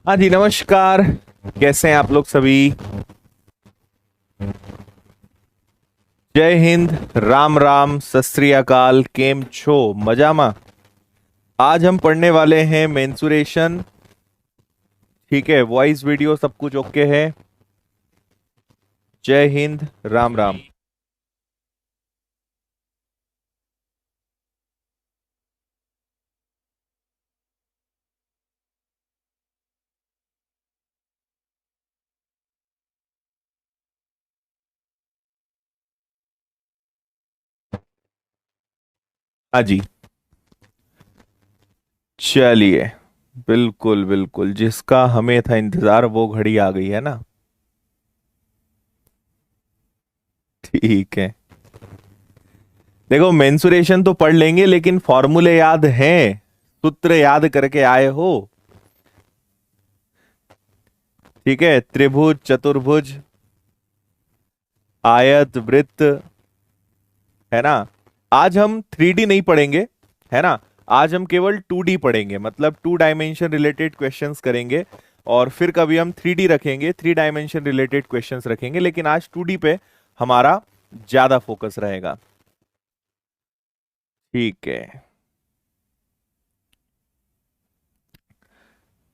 हाँ जी, नमस्कार। कैसे हैं आप लोग सभी? जय हिंद, राम राम, सत श्री अकाल, केम छो मजामा। आज हम पढ़ने वाले हैं मेंसुरेशन। ठीक है, वॉइस वीडियो सब कुछ ओके है। जय हिंद, राम राम। हाँ जी, चलिए। बिल्कुल बिल्कुल, जिसका हमें था इंतजार वो घड़ी आ गई है ना। ठीक है। देखो, मेंसुरेशन तो पढ़ लेंगे लेकिन फॉर्मूले याद हैं? सूत्र याद करके आए हो? ठीक है, त्रिभुज, चतुर्भुज, आयत, वृत्त, है ना। आज हम 3D नहीं पढ़ेंगे, है ना। आज हम केवल 2D पढ़ेंगे, मतलब 2 डायमेंशन रिलेटेड क्वेश्चंस करेंगे। और फिर कभी हम 3D रखेंगे, 3 डायमेंशन रिलेटेड क्वेश्चंस रखेंगे, लेकिन आज 2D पे हमारा ज्यादा फोकस रहेगा। ठीक है,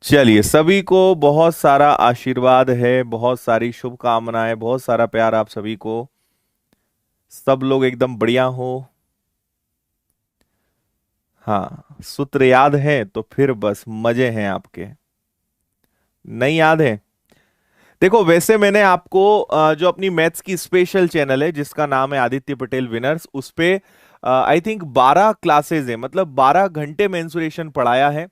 चलिए। सभी को बहुत सारा आशीर्वाद है, बहुत सारी शुभकामनाएं, बहुत सारा प्यार आप सभी को। सब लोग एकदम बढ़िया हो। हाँ, सूत्र याद है तो फिर बस मजे हैं आपके। नहीं याद है? देखो, वैसे मैंने आपको जो अपनी मैथ्स की स्पेशल चैनल है जिसका नाम है आदित्य पटेल विनर्स, उस पे आई थिंक 12 क्लासेस है, मतलब 12 घंटे मेंसुरेशन पढ़ाया है।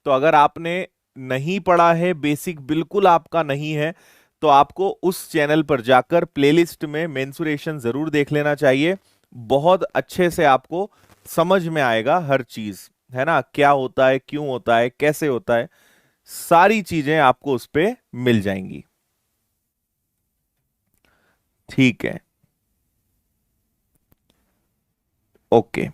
तो अगर आपने नहीं पढ़ा है, बेसिक बिल्कुल आपका नहीं है, तो आपको उस चैनल पर जाकर प्लेलिस्ट में मेंसुरेशन जरूर देख लेना चाहिए। बहुत अच्छे से आपको समझ में आएगा हर चीज, है ना। क्या होता है, क्यों होता है, कैसे होता है, सारी चीजें आपको उस पे मिल जाएंगी। ठीक है, ओके।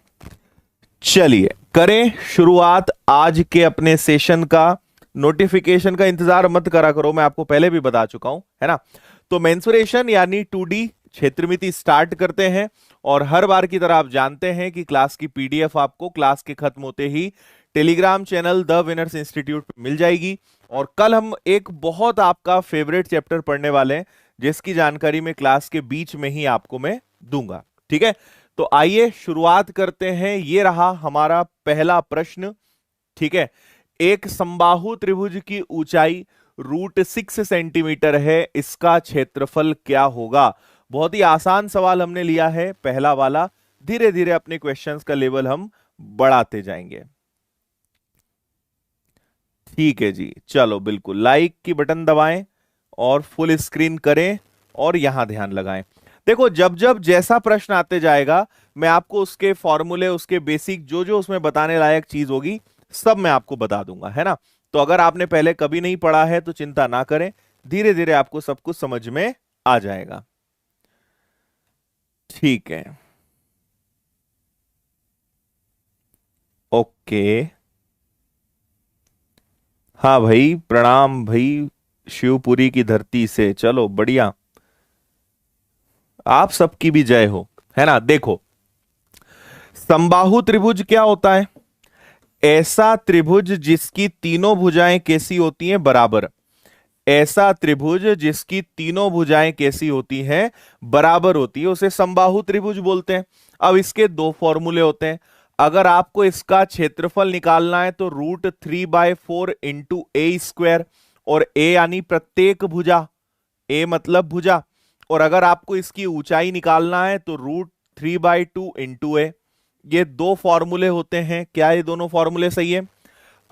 चलिए, करें शुरुआत आज के अपने सेशन का। नोटिफिकेशन का इंतजार मत करा करो, मैं आपको पहले भी बता चुका हूं, है ना। तो मेंसुरेशन यानी 2D क्षेत्रमिति स्टार्ट करते हैं। और हर बार की तरह आप जानते हैं कि क्लास की पीडीएफ आपको क्लास के खत्म होते ही Telegram channel the winners institute पे मिल जाएगी। और कल हम एक बहुत आपका फेवरेट चैप्टर पढ़ने वाले हैं, जिसकी जानकारी मैं क्लास के बीच में ही आपको मैं दूंगा। ठीक है, तो आइए शुरुआत करते हैं। ये रहा हमारा पहला प्रश्न। ठीक है, एक समबाहु त्रिभुज की ऊंचाई √6 सेंटीमीटर है, इसका क्षेत्रफल क्या होगा? बहुत ही आसान सवाल हमने लिया है, पहला वाला। धीरे धीरे अपने क्वेश्चंस का लेवल हम बढ़ाते जाएंगे। ठीक है जी, चलो बिल्कुल लाइक की बटन दबाएं और फुल स्क्रीन करें और यहां ध्यान लगाएं। देखो, जब जब जैसा प्रश्न आते जाएगा, मैं आपको उसके फॉर्मूले, उसके बेसिक जो जो उसमें बताने लायक चीज होगी, सब मैं आपको बता दूंगा, है ना। तो अगर आपने पहले कभी नहीं पढ़ा है तो चिंता ना करें, धीरे धीरे आपको सब कुछ समझ में आ जाएगा। ठीक है, ओके। हाँ भाई, प्रणाम भाई, शिवपुरी की धरती से। चलो बढ़िया, आप सबकी भी जय हो, है ना। देखो, समबाहु त्रिभुज क्या होता है? ऐसा त्रिभुज जिसकी तीनों भुजाएं कैसी होती हैं? बराबर। ऐसा त्रिभुज जिसकी तीनों भुजाएं कैसी होती हैं? बराबर होती है, उसे समबाहु त्रिभुज बोलते हैं। अब इसके दो फॉर्मूले होते हैं। अगर आपको इसका क्षेत्रफल निकालना है तो √3/4 इंटू ए स्क्वायर। और ए यानी प्रत्येक भुजा, ए मतलब भुजा। और अगर आपको इसकी ऊंचाई निकालना है तो √3/2 इंटू ए। ये दो फॉर्मूले होते हैं। क्या ये दोनों फॉर्मूले सही है?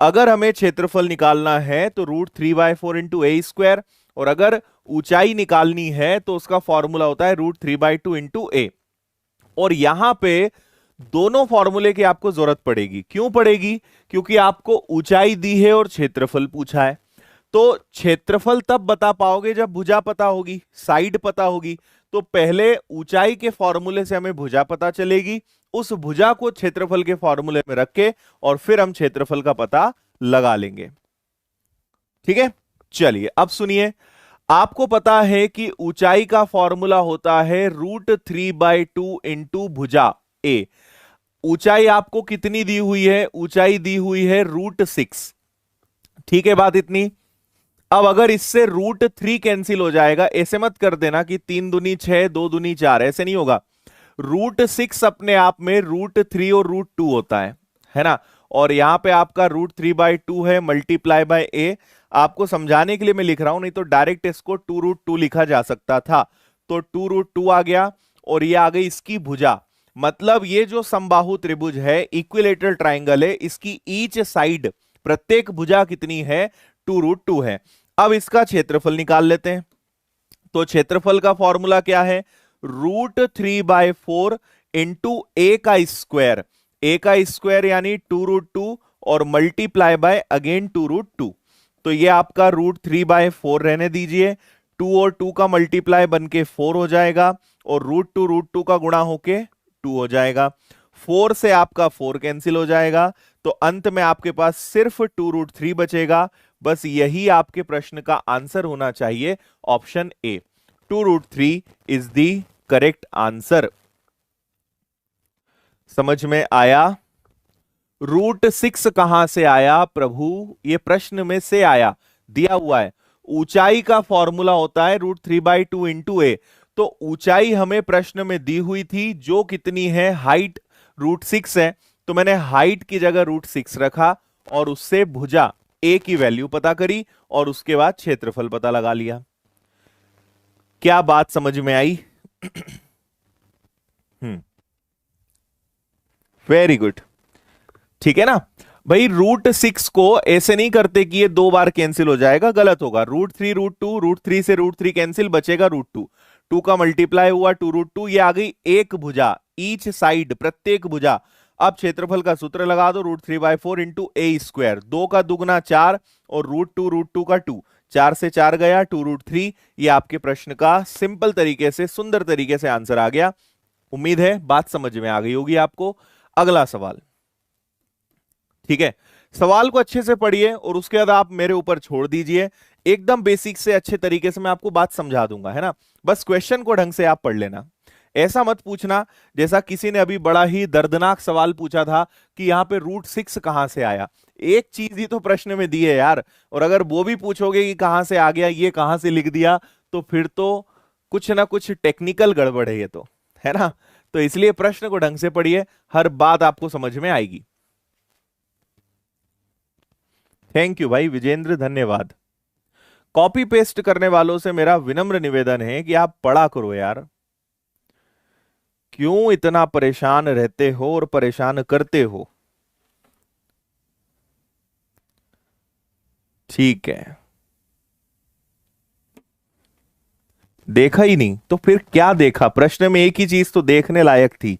अगर हमें क्षेत्रफल निकालना है तो √3/4 इंटू ए स्क्वायर। और अगर ऊंचाई निकालनी है तो उसका फॉर्मूला होता है √3/2 इंटू ए। और यहां पे दोनों फॉर्मूले की आपको जरूरत पड़ेगी। क्यों पड़ेगी? क्योंकि आपको ऊंचाई दी है और क्षेत्रफल पूछा है। तो क्षेत्रफल तब बता पाओगे जब भुजा पता होगी, साइड पता होगी। तो पहले ऊंचाई के फॉर्मूले से हमें भुजा पता चलेगी, उस भुजा को क्षेत्रफल के फॉर्मूले में रख के और फिर हम क्षेत्रफल का पता लगा लेंगे। ठीक है, चलिए अब सुनिए, आपको पता है कि ऊंचाई का फॉर्मूला होता है √3/2 इंटू भुजा ए। ऊंचाई आपको कितनी दी हुई है? ऊंचाई दी हुई है √6। ठीक है बात इतनी। अब अगर इससे √3 कैंसिल हो जाएगा, ऐसे मत कर देना कि 3 दूनी 6 2 दूनी 4, ऐसे नहीं होगा। √6 अपने आप में √3 और √2 होता है ना। और यहां पे आपका √3/2 है मल्टीप्लाई बाय ए। आपको समझाने के लिए मैं लिख रहा हूं, नहीं तो डायरेक्ट इसको 2√2 लिखा जा सकता था। तो 2√2 आ गया और ये आ गई इसकी भुजा। मतलब ये जो समबाहु त्रिभुज है, इक्विलेटरल ट्राइंगल है, इसकी ईच साइड प्रत्येक भुजा कितनी है? 2√2 है। अब इसका क्षेत्रफल निकाल लेते हैं। तो क्षेत्रफल का फॉर्मूला क्या है? √3/4 इंटू ए का स्क्वायर। ए का स्क्वायर यानी 2√2 और मल्टीप्लाई बाय अगेन 2√2। तो ये आपका √3/4 रहने दीजिए। 2 और 2 का मल्टीप्लाई बन के 4 हो जाएगा और √2 का गुणा होके 2 हो जाएगा। 4 से आपका 4 कैंसिल हो जाएगा, तो अंत में आपके पास सिर्फ 2√3 बचेगा। बस यही आपके प्रश्न का आंसर होना चाहिए, option A. 2√3 is the correct answer. समझ में आया? √6 कहां से आया प्रभु? ये प्रश्न में से आया, दिया हुआ है। ऊंचाई का फॉर्मूला होता है √3/2 इंटू ए। तो ऊंचाई हमें प्रश्न में दी हुई थी, जो कितनी है? हाइट √6 है, तो मैंने हाइट की जगह √6 रखा और उससे भुजा ए की वैल्यू पता करी और उसके बाद क्षेत्रफल पता लगा लिया। क्या बात समझ में आई? Very good. ठीक है ना भाई। √6 को ऐसे नहीं करते कि ये 2 बार कैंसिल हो जाएगा, गलत होगा। √3 √2, √3 से √3 कैंसिल, बचेगा √2। 2 का मल्टीप्लाई हुआ 2√2, ये आ गई एक भुजा, ईच साइड प्रत्येक भुजा। अब क्षेत्रफल का सूत्र लगा दो, √3/4 इंटू ए स्क्वायर। 2 का दुगना 4 और √2 का 2, 4 से 4 गया 2√3। ये आपके प्रश्न का सिंपल तरीके से, सुंदर तरीके से आंसर आ गया। उम्मीद है बात समझ में आ गई होगी आपको। अगला सवाल, ठीक है। सवाल को अच्छे से पढ़िए और उसके बाद आप मेरे ऊपर छोड़ दीजिए। एकदम बेसिक से अच्छे तरीके से मैं आपको बात समझा दूंगा, है ना। बस क्वेश्चन को ढंग से आप पढ़ लेना। ऐसा मत पूछना जैसा किसी ने अभी बड़ा ही दर्दनाक सवाल पूछा था कि यहां पे √6 कहां से आया। एक चीज ही तो प्रश्न में दी है यार, और अगर वो भी पूछोगे कि कहां से आ गया, ये कहां से लिख दिया, तो फिर तो कुछ ना कुछ टेक्निकल गड़बड़ है ये तो, है ना। तो इसलिए प्रश्न को ढंग से पढ़िए, हर बात आपको समझ में आएगी। थैंक यू भाई विजेंद्र, धन्यवाद। कॉपी पेस्ट करने वालों से मेरा विनम्र निवेदन है कि आप पढ़ा करो यार। क्यों इतना परेशान रहते हो और परेशान करते हो? ठीक है, देखा ही नहीं तो फिर क्या देखा? प्रश्न में एक ही चीज तो देखने लायक थी।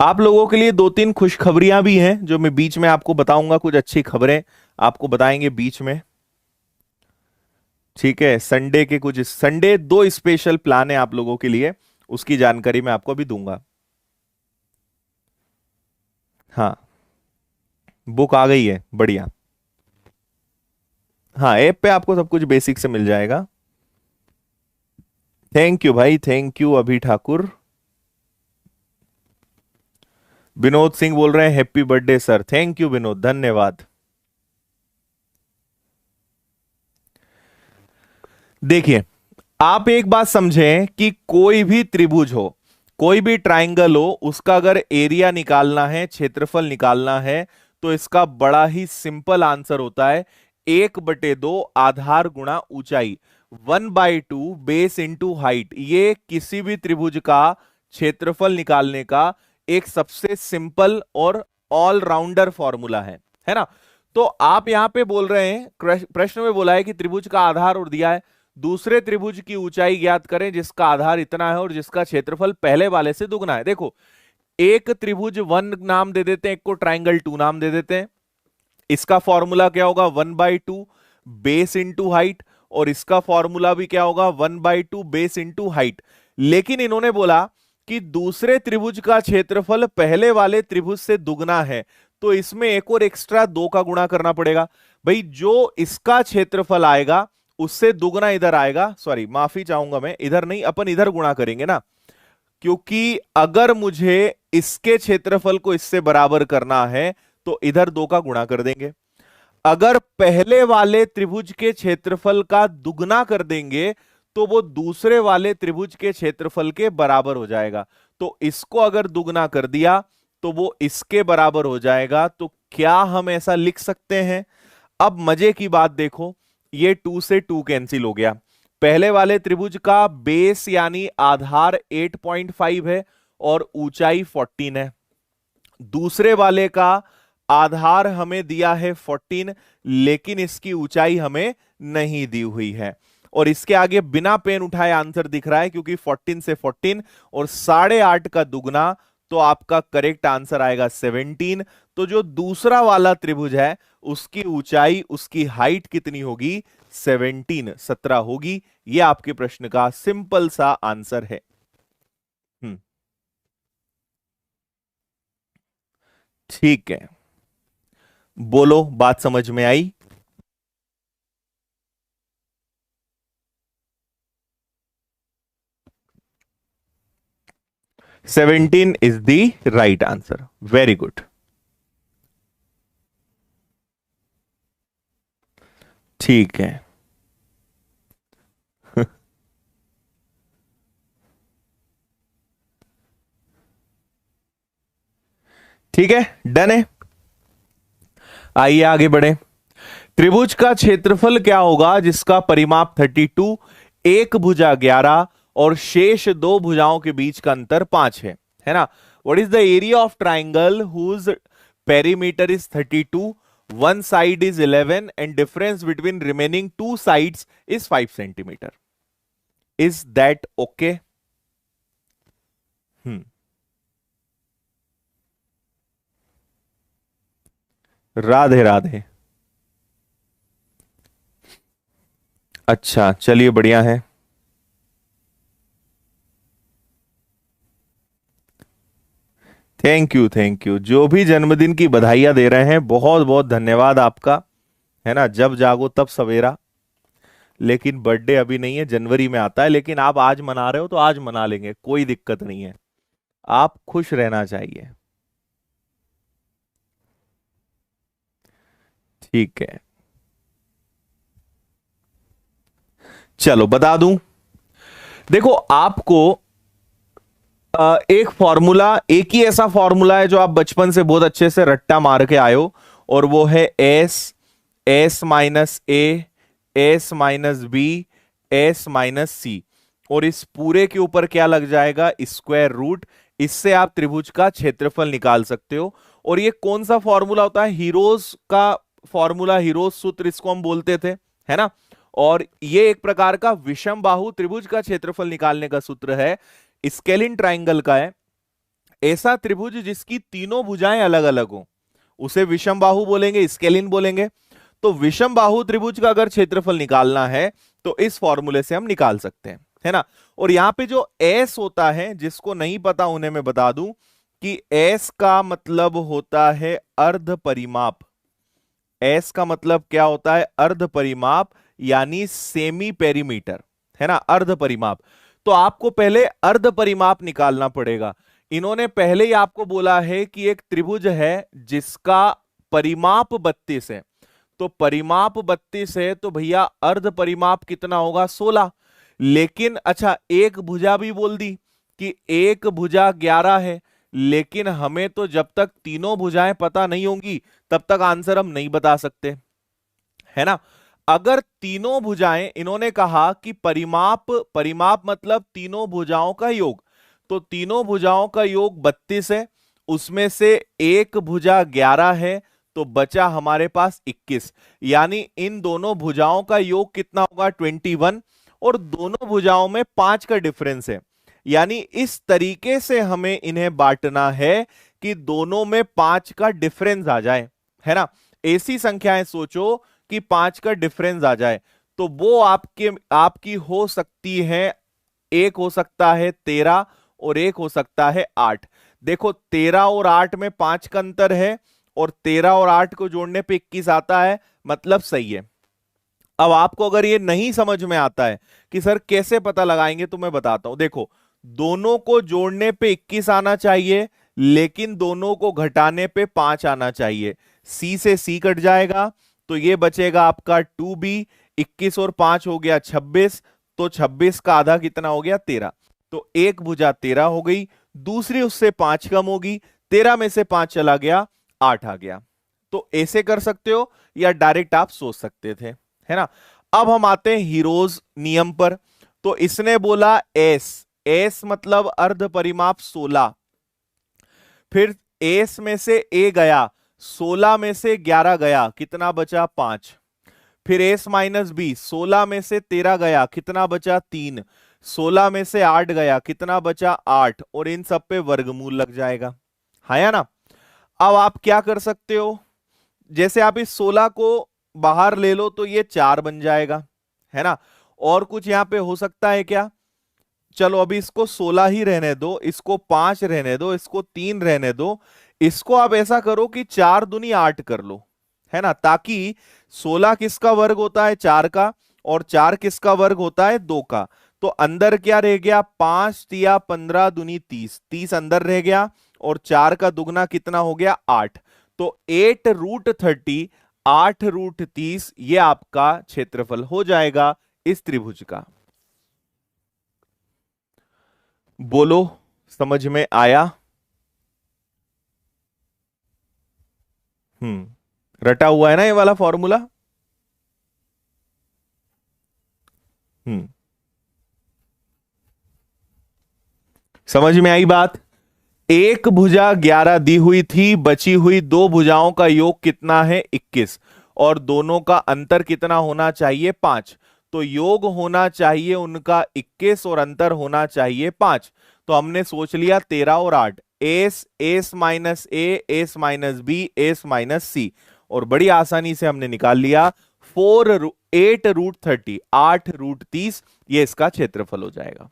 आप लोगों के लिए 2-3 खुशखबरियां भी हैं जो मैं बीच में आपको बताऊंगा। कुछ अच्छी खबरें आपको बताएंगे बीच में, ठीक है। संडे के कुछ, संडे 2 स्पेशल प्लान है आप लोगों के लिए, उसकी जानकारी मैं आपको अभी दूंगा। हाँ, बुक आ गई है, बढ़िया। हाँ, ऐप पे आपको सब कुछ बेसिक से मिल जाएगा। थैंक यू भाई, थैंक यू अभी ठाकुर। विनोद सिंह बोल रहे हैं happy birthday sir. Thank you Vinod, धन्यवाद। देखिए, आप एक बात समझें कि कोई भी त्रिभुज हो, कोई भी ट्राइंगल हो, उसका अगर एरिया निकालना है, क्षेत्रफल निकालना है, तो इसका बड़ा ही सिंपल आंसर होता है 1/2 आधार गुणा ऊंचाई, 1/2 बेस इंटू हाइट। ये किसी भी त्रिभुज का क्षेत्रफल निकालने का एक सबसे सिंपल और ऑलराउंडर फॉर्मूला है ना। तो आप यहां पे बोल रहे हैं, प्रश्न में बोला है कि त्रिभुज का आधार और दिया है, दूसरे त्रिभुज की ऊंचाई ज्ञात करें जिसका आधार इतना है और जिसका क्षेत्रफल पहले वाले से दुगना है। देखो, एक त्रिभुज 1 नाम दे देते हैं, एक को ट्राइंगल 2 नाम दे देते हैं। इसका फॉर्मूला क्या होगा? 1/2 बेस इंटू हाइट, और इसका फॉर्मूला भी क्या होगा? 1/2 बेस इंटू हाइट। लेकिन इन्होंने बोला कि दूसरे त्रिभुज का क्षेत्रफल पहले वाले त्रिभुज से दुगना है, तो इसमें एक और एक्स्ट्रा 2 का गुणा करना पड़ेगा। भाई जो इसका क्षेत्रफल आएगा उससे दुगना इधर आएगा, सॉरी माफी चाहूंगा मैं, इधर नहीं, अपन इधर गुणा करेंगे ना, क्योंकि अगर मुझे इसके क्षेत्रफल को इससे बराबर करना है तो इधर 2 का गुणा कर देंगे। अगर पहले वाले त्रिभुज के क्षेत्रफल का दुगना कर देंगे तो वो दूसरे वाले त्रिभुज के क्षेत्रफल के बराबर हो जाएगा। तो इसको अगर दुगना कर दिया तो वो इसके बराबर हो जाएगा। तो क्या हम ऐसा लिख सकते हैं? अब मजे की बात देखो, ये 2 से 2 कैंसिल हो गया। पहले वाले त्रिभुज का बेस यानी आधार 8.5 है और ऊंचाई 14 है। दूसरे वाले का आधार हमें दिया है 14, लेकिन इसकी ऊंचाई हमें नहीं दी हुई है। और इसके आगे बिना पेन उठाए आंसर दिख रहा है, क्योंकि 14 से 14 और 8.5 का दुगना, तो आपका करेक्ट आंसर आएगा 17। तो जो दूसरा वाला त्रिभुज है उसकी ऊंचाई, उसकी हाइट कितनी होगी? 17 होगी। यह आपके प्रश्न का सिंपल सा आंसर है। ठीक है, बोलो, बात समझ में आई? Seventeen is the right answer. Very good. ठीक है। ठीक है, डन है। आइए आगे बढ़े। त्रिभुज का क्षेत्रफल क्या होगा जिसका परिमाप 32, एक भुजा 11 और शेष दो भुजाओं के बीच का अंतर 5 है ना? What is the area of triangle whose perimeter is 32, one side is 11 and difference between remaining two sides is 5 centimetre. Is that okay? Radhe Radhe. अच्छा चलिए, बढ़िया है। Thank you, thank you. जो भी जन्मदिन की बधाइयां दे रहे हैं, बहुत बहुत धन्यवाद आपका। है ना, जब जागो तब सवेरा। लेकिन बर्थडे अभी नहीं है, जनवरी में आता है। लेकिन आप आज मना रहे हो तो आज मना लेंगे, कोई दिक्कत नहीं है। आप खुश रहना चाहिए। ठीक है, चलो बता दूं। देखो आपको एक फॉर्मूला, एक ही ऐसा फॉर्मूला है जो आप बचपन से बहुत अच्छे से रट्टा मार के आए हो, और वो है S S minus B S-C। और इस पूरे के ऊपर क्या लग जाएगा? Square root. इससे आप त्रिभुज का क्षेत्रफल निकाल सकते हो। और ये कौन सा फॉर्मूला होता है? हीरोज का फॉर्मूला, हीरोज सूत्र इसको हम बोलते थे, है ना? और ये एक प्रकार का विषम बाहु त्रिभुज का क्षेत्रफल निकालने का सूत्र है। स्केलिन ट्राइंगल का है। ऐसा त्रिभुज जिसकी तीनों भुजाएं अलग अलग हो उसे विषम बाहु बोलेंगे, स्केलिन बोलेंगे। तो विषम बाहु त्रिभुज का अगर क्षेत्रफल निकालना है तो इस फॉर्मूले से हम निकाल सकते हैं, है ना? और यहां पे जो एस होता है, जिसको नहीं पता उन्हें मैं बता दूं कि एस का मतलब होता है अर्ध परिमाप। एस का मतलब क्या होता है? अर्ध परिमाप, यानी सेमी पेरीमीटर, है ना? अर्ध परिमाप। तो आपको पहले अर्ध परिमाप निकालना पड़ेगा। इन्होंने पहले ही आपको बोला है कि एक त्रिभुज है जिसका परिमाप 32 है। तो परिमाप 32 है तो भैया अर्ध परिमाप कितना होगा? 16। लेकिन अच्छा, एक भुजा भी बोल दी कि एक भुजा 11 है, लेकिन हमें तो जब तक तीनों भुजाएं पता नहीं होंगी तब तक आंसर हम नहीं बता सकते, है ना? अगर तीनों भुजाएं, इन्होंने कहा कि परिमाप, परिमाप मतलब तीनों भुजाओं का योग, तो तीनों भुजाओं का योग 32 है, उसमें से एक भुजा 11 है, तो बचा हमारे पास 21। यानी इन दोनों भुजाओं का योग कितना होगा? 21। और दोनों भुजाओं में 5 का डिफरेंस है। यानी इस तरीके से हमें इन्हें बांटना है कि दोनों में 5 का डिफरेंस आ जाए, है ना? ऐसी संख्याएं सोचो कि 5 का डिफरेंस आ जाए, तो वो आपकी हो सकती है, एक हो सकता है 13 और एक हो सकता है 8। देखो 13 और 8 में 5 का अंतर है, और 13 और 8 को जोड़ने पे 21 आता है, मतलब सही है। अब आपको अगर ये नहीं समझ में आता है कि सर कैसे पता लगाएंगे, तो मैं बताता हूं। देखो, दोनों को जोड़ने पे 21 आना चाहिए, लेकिन दोनों को घटाने पे 5 आना चाहिए। सी से सी कट जाएगा, तो ये बचेगा आपका 2b। 21 और 5 हो गया 26, तो 26 का आधा कितना हो गया 13। तो एक भुजा 13 हो गई, दूसरी उससे 5 कम होगी, 13 में से 5 चला गया, 8 आ गया। तो ऐसे कर सकते हो या डायरेक्ट आप सोच सकते थे, है ना। अब हम आते हैं हीरोज नियम पर। तो इसने बोला एस, एस मतलब अर्ध परिमाप 16। फिर एस में से ए गया, 16 में से 11 गया, कितना बचा 5। फिर एस माइनस बी, 16 में से 13 गया, कितना बचा 3। 16 में से 8 गया, कितना बचा 8, और इन सब पे वर्गमूल लग जाएगा, है या ना। अब आप क्या कर सकते हो, जैसे आप इस 16 को बाहर ले लो तो ये 4 बन जाएगा, है ना। और कुछ यहां पे हो सकता है क्या, चलो अभी इसको 16 ही रहने दो, इसको 5 रहने दो, इसको 3 रहने दो। इसको आप ऐसा करो कि 4 दूनी 8 कर लो, है ना, ताकि 16 किसका वर्ग होता है 4 का, और 4 किसका वर्ग होता है 2 का। तो अंदर क्या रह गया, 5 तिया 15 दूनी 30, 30 अंदर रह गया, और 4 का दुगना कितना हो गया 8। तो 8√30, 8√30, ये आपका क्षेत्रफल हो जाएगा इस त्रिभुज का। बोलो, समझ में आया। रटा हुआ है ना ये वाला फॉर्मूला। हम्म समझ में आई बात। एक भुजा 11 दी हुई थी, बची हुई दो भुजाओं का योग कितना है 21, और दोनों का अंतर कितना होना चाहिए 5। तो योग होना चाहिए उनका 21 और अंतर होना चाहिए 5। तो हमने सोच लिया 13 और 8, S, S minus A, S minus B, S minus C, और बड़ी आसानी से हमने निकाल लिया 8√30, 8√30, ये इसका क्षेत्रफल हो जाएगा।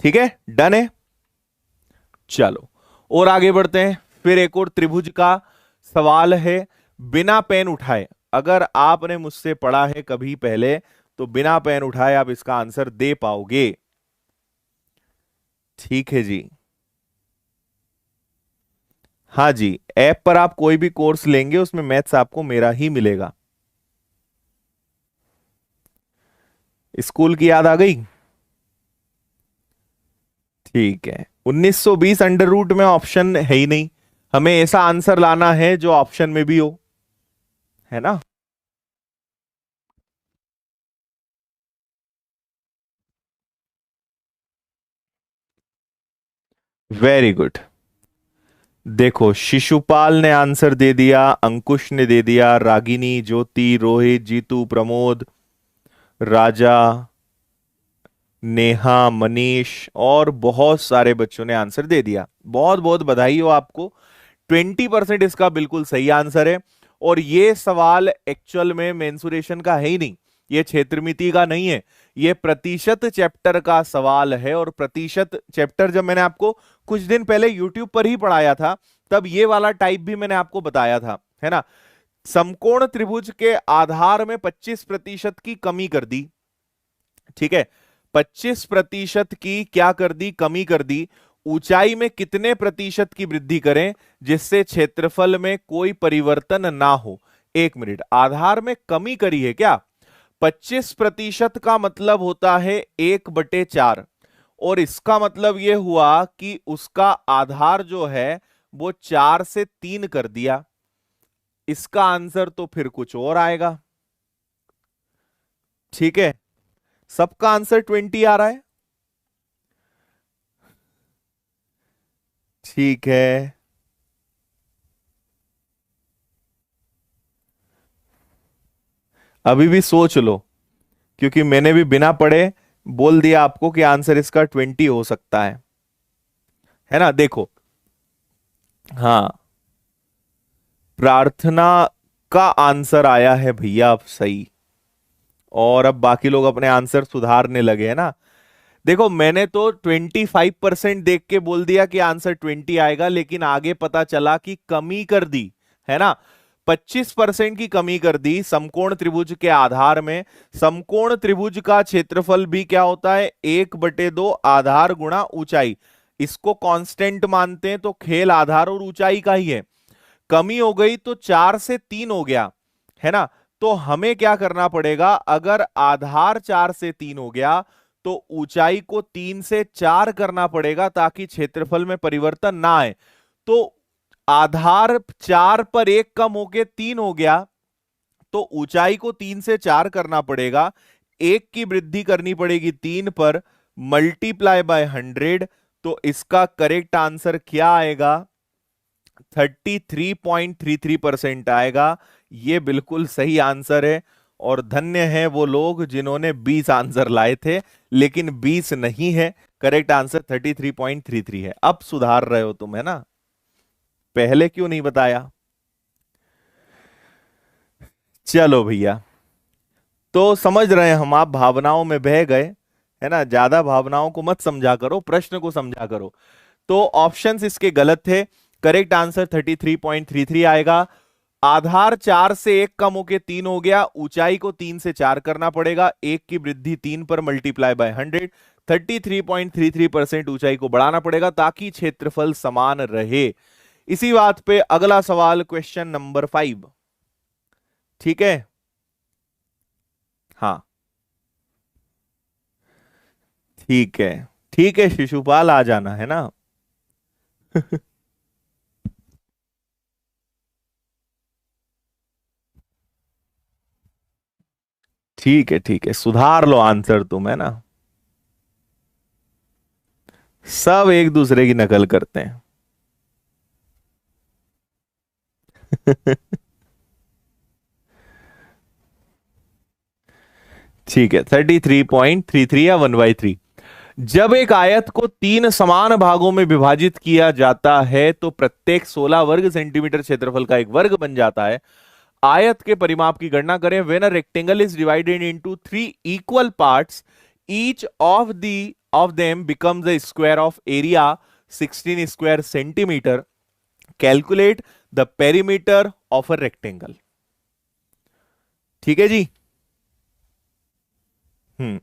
ठीक है, डन है। चलो और आगे बढ़ते हैं। फिर एक और त्रिभुज का सवाल है, बिना पेन उठाए। अगर आपने मुझसे पढ़ा है कभी पहले, तो बिना पेन उठाए आप इसका आंसर दे पाओगे। ठीक है जी, हाँ जी, ऐप पर आप कोई भी कोर्स लेंगे उसमें मैथ्स आपको मेरा ही मिलेगा। स्कूल की याद आ गई। ठीक है, 1920 अंडर रूट में ऑप्शन है ही नहीं, हमें ऐसा आंसर लाना है जो ऑप्शन में भी हो, है ना। Very good. देखो, शिशुपाल ने आंसर दे दिया, अंकुश ने दे दिया, रागिनी, ज्योति, रोहित, जीतू, प्रमोद, राजा, नेहा, मनीष, और बहुत सारे बच्चों ने आंसर दे दिया। बहुत बहुत बधाई हो आपको, 20% इसका बिल्कुल सही आंसर है। और ये सवाल एक्चुअल में मेंसुरेशन का है ही नहीं, ये क्षेत्रमिति का नहीं है, ये प्रतिशत चैप्टर का सवाल है। और प्रतिशत चैप्टर जब मैंने आपको कुछ दिन पहले यूट्यूब पर ही पढ़ाया था, तब ये वाला टाइप भी मैंने आपको बताया था, है ना। समकोण त्रिभुज के आधार में 25% की कमी कर दी, ठीक है, 25% की क्या कर दी, कमी कर दी। ऊंचाई में कितने प्रतिशत की वृद्धि करें जिससे क्षेत्रफल में कोई परिवर्तन ना हो। एक मिनट, आधार में कमी करी है क्या। 25% का मतलब होता है 1/4, और इसका मतलब यह हुआ कि उसका आधार जो है वो 4 से 3 कर दिया। इसका आंसर तो फिर कुछ और आएगा। ठीक है, सबका आंसर 20 आ रहा है। ठीक है, अभी भी सोच लो, क्योंकि मैंने भी बिना पढ़े बोल दिया आपको कि आंसर इसका 20 हो सकता है ना। देखो, हाँ, प्रार्थना का आंसर आया है भैया अब सही, और अब बाकी लोग अपने आंसर सुधारने लगे हैं ना। देखो मैंने तो 25% देख के बोल दिया कि आंसर 20 आएगा, लेकिन आगे पता चला कि कमी कर दी है ना, 25% की कमी कर दी समकोण त्रिभुज के आधार में। समकोण त्रिभुज का क्षेत्रफल भी क्या होता है, 1/2 आधार गुणा ऊंचाई। इसको कांस्टेंट मानते हैं तो खेल आधार और ऊंचाई का ही है। कमी हो गई तो 4 से 3 हो गया है ना। तो हमें क्या करना पड़ेगा, अगर आधार 4 से 3 हो गया तो ऊंचाई को 3 से 4 करना पड़ेगा ताकि क्षेत्रफल में परिवर्तन ना आए। तो आधार 4 पर 1 कम होके 3 हो गया, तो ऊंचाई को 3 से 4 करना पड़ेगा। 1 की वृद्धि करनी पड़ेगी 3 पर, मल्टीप्लाई बाय 100। तो इसका करेक्ट आंसर क्या आएगा, 33.33% आएगा। ये बिल्कुल सही आंसर है। और धन्य है वो लोग जिन्होंने 20 आंसर लाए थे, लेकिन 20 नहीं है, करेक्ट आंसर 33.33 है। अब सुधार रहे हो तुम है ना, पहले क्यों नहीं बताया। चलो भैया, तो समझ रहे हैं हम, आप भावनाओं में बह गए है ना, ज्यादा भावनाओं को मत समझा करो, प्रश्न को समझा करो। तो ऑप्शंस इसके गलत थे, करेक्ट आंसर 33.33 आएगा। आधार 4 से 1 कम होके 3 हो गया, ऊंचाई को 3 से 4 करना पड़ेगा, 1 की वृद्धि 3 पर मल्टीप्लाई बाय 100। 33.33% ऊंचाई को बढ़ाना पड़ेगा ताकि क्षेत्रफल समान रहे। इसी बात पे अगला सवाल, क्वेश्चन नंबर 5। ठीक है, हाँ ठीक है, ठीक है शिशुपाल, आ जाना है ना। ठीक है ठीक है, सुधार लो आंसर तुम है ना, सब एक दूसरे की नकल करते हैं। ठीक है, 33.33 या 1/3। जब एक आयत को 3 समान भागों में विभाजित किया जाता है तो प्रत्येक 16 वर्ग सेंटीमीटर क्षेत्रफल का एक वर्ग बन जाता है। आयत के परिमाप की गणना करें। When a rectangle is divided into 3 equal parts, each of them becomes the square of area 16 square centimetre. Calculate the perimeter of a rectangle. ठीक है जी। हम्म,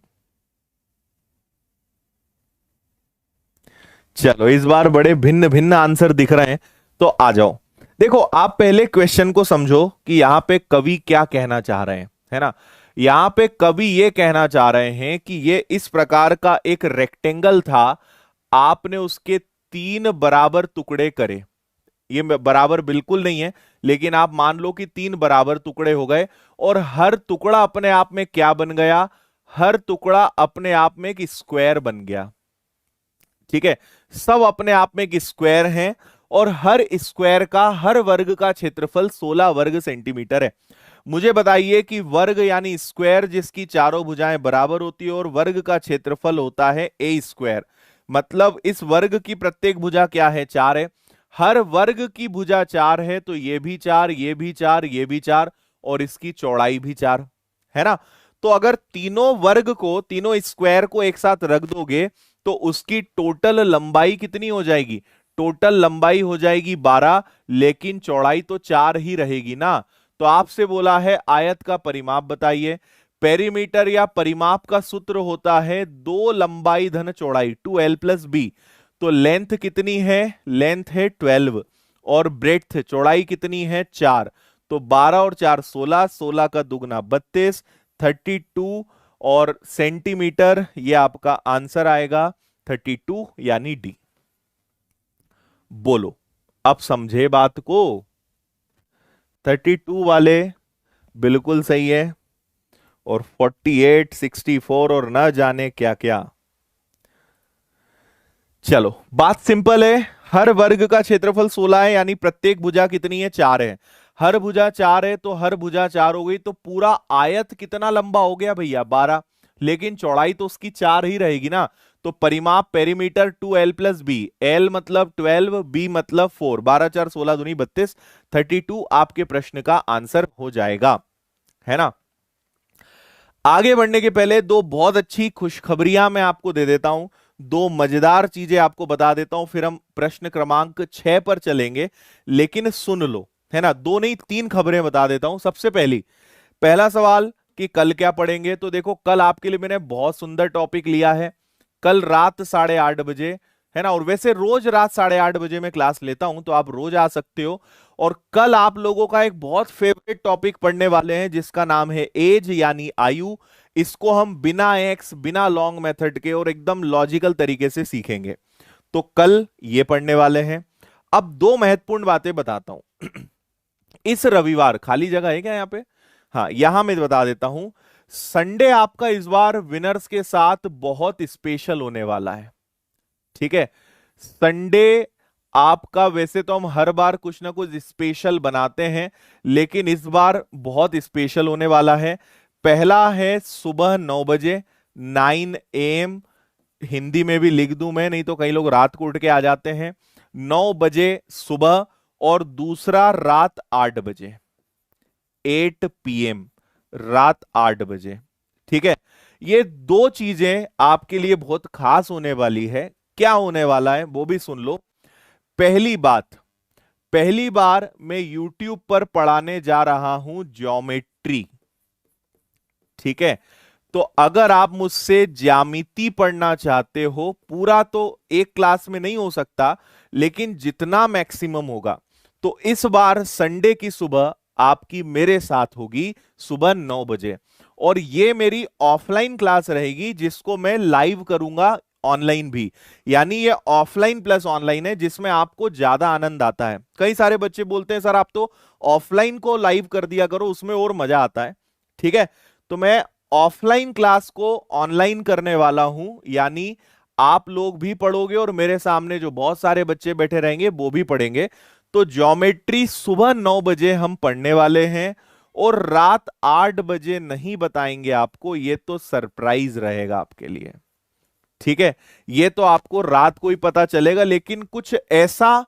चलो इस बार बड़े भिन्न भिन्न आंसर दिख रहे हैं, तो आ जाओ। देखो आप पहले क्वेश्चन को समझो कि यहां पे कवि क्या कहना चाह रहे हैं, है ना। यहां पे कवि ये कहना चाह रहे हैं कि ये इस प्रकार का एक रेक्टेंगल था, आपने उसके 3 बराबर टुकड़े करे। ये बराबर बिल्कुल नहीं है, लेकिन आप मान लो कि 3 बराबर टुकड़े हो गए, और हर टुकड़ा अपने आप में क्या बन गया, हर टुकड़ा अपने आप में एक स्क्वायर बन गया। ठीक है, सब अपने आप में एक स्क्वायर है, और हर स्क्वायर का, हर वर्ग का क्षेत्रफल 16 वर्ग सेंटीमीटर है। मुझे बताइए कि वर्ग यानी स्क्वायर जिसकी चारों भुजाएं बराबर होती है, और वर्ग का क्षेत्रफल होता है ए स्क्वायर। मतलब इस वर्ग की प्रत्येक भुजा क्या है, 4 है। हर वर्ग की भुजा 4 है, तो ये भी 4, ये भी 4, ये भी 4, और इसकी चौड़ाई भी 4 है ना। तो अगर तीनों वर्ग को, तीनों स्क्वायर को एक साथ रख दोगे तो उसकी टोटल लंबाई कितनी हो जाएगी, टोटल लंबाई हो जाएगी 12, लेकिन चौड़ाई तो 4 ही रहेगी ना। तो आपसे बोला है आयत का परिमाप बताइए। पेरीमीटर या परिमाप का सूत्र होता है 2 लंबाई धन चौड़ाई, 2l+b। तो लेंथ कितनी है, लेंथ है 12, और ब्रेड्थ चौड़ाई कितनी है 4। तो 12 और 4 16, 16 का दुगना 32, 32, और सेंटीमीटर, ये आपका आंसर आएगा 32 यानी डी। बोलो, अब समझे बात को। 32 वाले बिल्कुल सही है, और 48, 64 और न जाने क्या क्या। चलो बात सिंपल है, हर वर्ग का क्षेत्रफल 16 है, यानी प्रत्येक भुजा कितनी है, 4 है। हर भुजा 4 है तो हर भुजा 4 हो गई, तो पूरा आयत कितना लंबा हो गया भैया, 12। लेकिन चौड़ाई तो उसकी 4 ही रहेगी ना। तो परिमाप पेरीमीटर 2l+b, l मतलब 12, b मतलब 4, 12 4 16 दूनी 32, 32 आपके प्रश्न का आंसर हो जाएगा, है ना। आगे बढ़ने के पहले दो बहुत अच्छी खुशखबरियां मैं आपको दे देता हूं, दो मजेदार चीजें आपको बता देता हूं, फिर हम प्रश्न क्रमांक 6 पर चलेंगे। लेकिन सुन लो, है ना, दो नहीं तीन खबरें बता देता हूं। सबसे पहली, पहला सवाल कि कल क्या पढ़ेंगे, तो देखो कल आपके लिए मैंने बहुत सुंदर टॉपिक लिया है। कल रात 8:30 बजे, है ना, और वैसे रोज रात 8:30 बजे मैं क्लास लेता हूं, तो आप रोज आ सकते हो। और कल आप लोगों का एक बहुत फेवरेट टॉपिक पढ़ने वाले हैं जिसका नाम है एज यानी आयु। इसको हम बिना एक्स बिना लॉन्ग मेथड के और एकदम लॉजिकल तरीके से सीखेंगे। तो कल ये पढ़ने वाले हैं। अब दो महत्वपूर्ण बातें बताता हूं। इस रविवार खाली जगह है क्या यहाँ पे? हाँ, यहां मैं बता देता हूं, संडे आपका इस बार विनर्स के साथ बहुत स्पेशल होने वाला है। ठीक है, संडे आपका, वैसे तो हम हर बार कुछ ना कुछ स्पेशल बनाते हैं, लेकिन इस बार बहुत स्पेशल होने वाला है। पहला है सुबह 9 बजे, 9 AM। हिंदी में भी लिख दूं मैं, नहीं तो कई लोग रात को उठ के आ जाते हैं। 9 बजे सुबह। और दूसरा रात 8 बजे, 8 PM, रात 8 बजे। ठीक है, ये दो चीजें आपके लिए बहुत खास होने वाली है। क्या होने वाला है वो भी सुन लो। पहली बात, पहली बार मैं YouTube पर पढ़ाने जा रहा हूं ज्योमेट्री। ठीक है, तो अगर आप मुझसे ज्यामिति पढ़ना चाहते हो, पूरा तो एक क्लास में नहीं हो सकता, लेकिन जितना मैक्सिमम होगा, तो इस बार संडे की सुबह आपकी मेरे साथ होगी, सुबह 9 बजे। और ये मेरी ऑफलाइन क्लास रहेगी जिसको मैं लाइव करूंगा, ऑनलाइन भी। यानी ये ऑफलाइन प्लस ऑनलाइन है, जिसमें आपको ज्यादा आनंद आता है। कई सारे बच्चे बोलते हैं सर आप तो ऑफलाइन को लाइव कर दिया करो, उसमें और मजा आता है। ठीक है, तो मैं ऑफलाइन क्लास को ऑनलाइन करने वाला हूं, यानी आप लोग भी पढ़ोगे और मेरे सामने जो बहुत सारे बच्चे बैठे रहेंगे वो भी पढ़ेंगे। तो ज्योमेट्री सुबह 9 बजे हम पढ़ने वाले हैं, और रात 8 बजे नहीं बताएंगे आपको, ये तो सरप्राइज रहेगा आपके लिए। ठीक है, ये तो आपको रात को ही पता चलेगा, लेकिन कुछ ऐसा,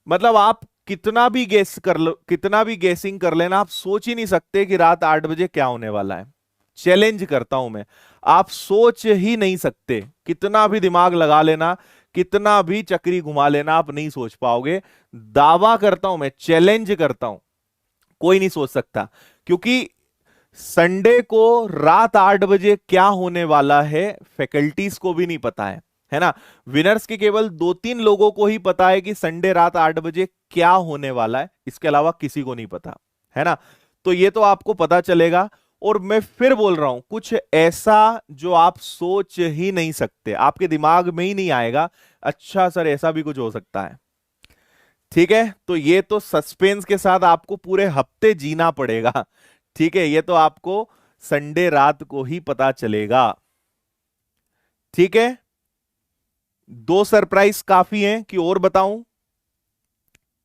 मतलब आप कितना भी गेस कर लो, कितना भी गेसिंग कर लेना, आप सोच ही नहीं सकते कि रात 8 बजे क्या होने वाला है। चैलेंज करता हूं मैं, आप सोच ही नहीं सकते, कितना भी दिमाग लगा लेना, कितना भी चक्री घुमा लेना, आप नहीं सोच पाओगे। दावा करता हूं मैं, चैलेंज करता हूं, कोई नहीं सोच सकता। क्योंकि संडे को रात 8 बजे क्या होने वाला है, फैकल्टीज को भी नहीं पता है ना। विनर्स के केवल 2-3 लोगों को ही पता है कि संडे रात 8 बजे क्या होने वाला है, इसके अलावा किसी को नहीं पता, है ना। तो ये तो आपको पता चलेगा। और मैं फिर बोल रहा हूं, कुछ ऐसा जो आप सोच ही नहीं सकते, आपके दिमाग में ही नहीं आएगा, अच्छा सर ऐसा भी कुछ हो सकता है। ठीक है, तो ये तो सस्पेंस के साथ आपको पूरे हफ्ते जीना पड़ेगा। ठीक है, ये तो आपको संडे रात को ही पता चलेगा। ठीक है, दो सरप्राइज काफी हैं कि और बताऊं?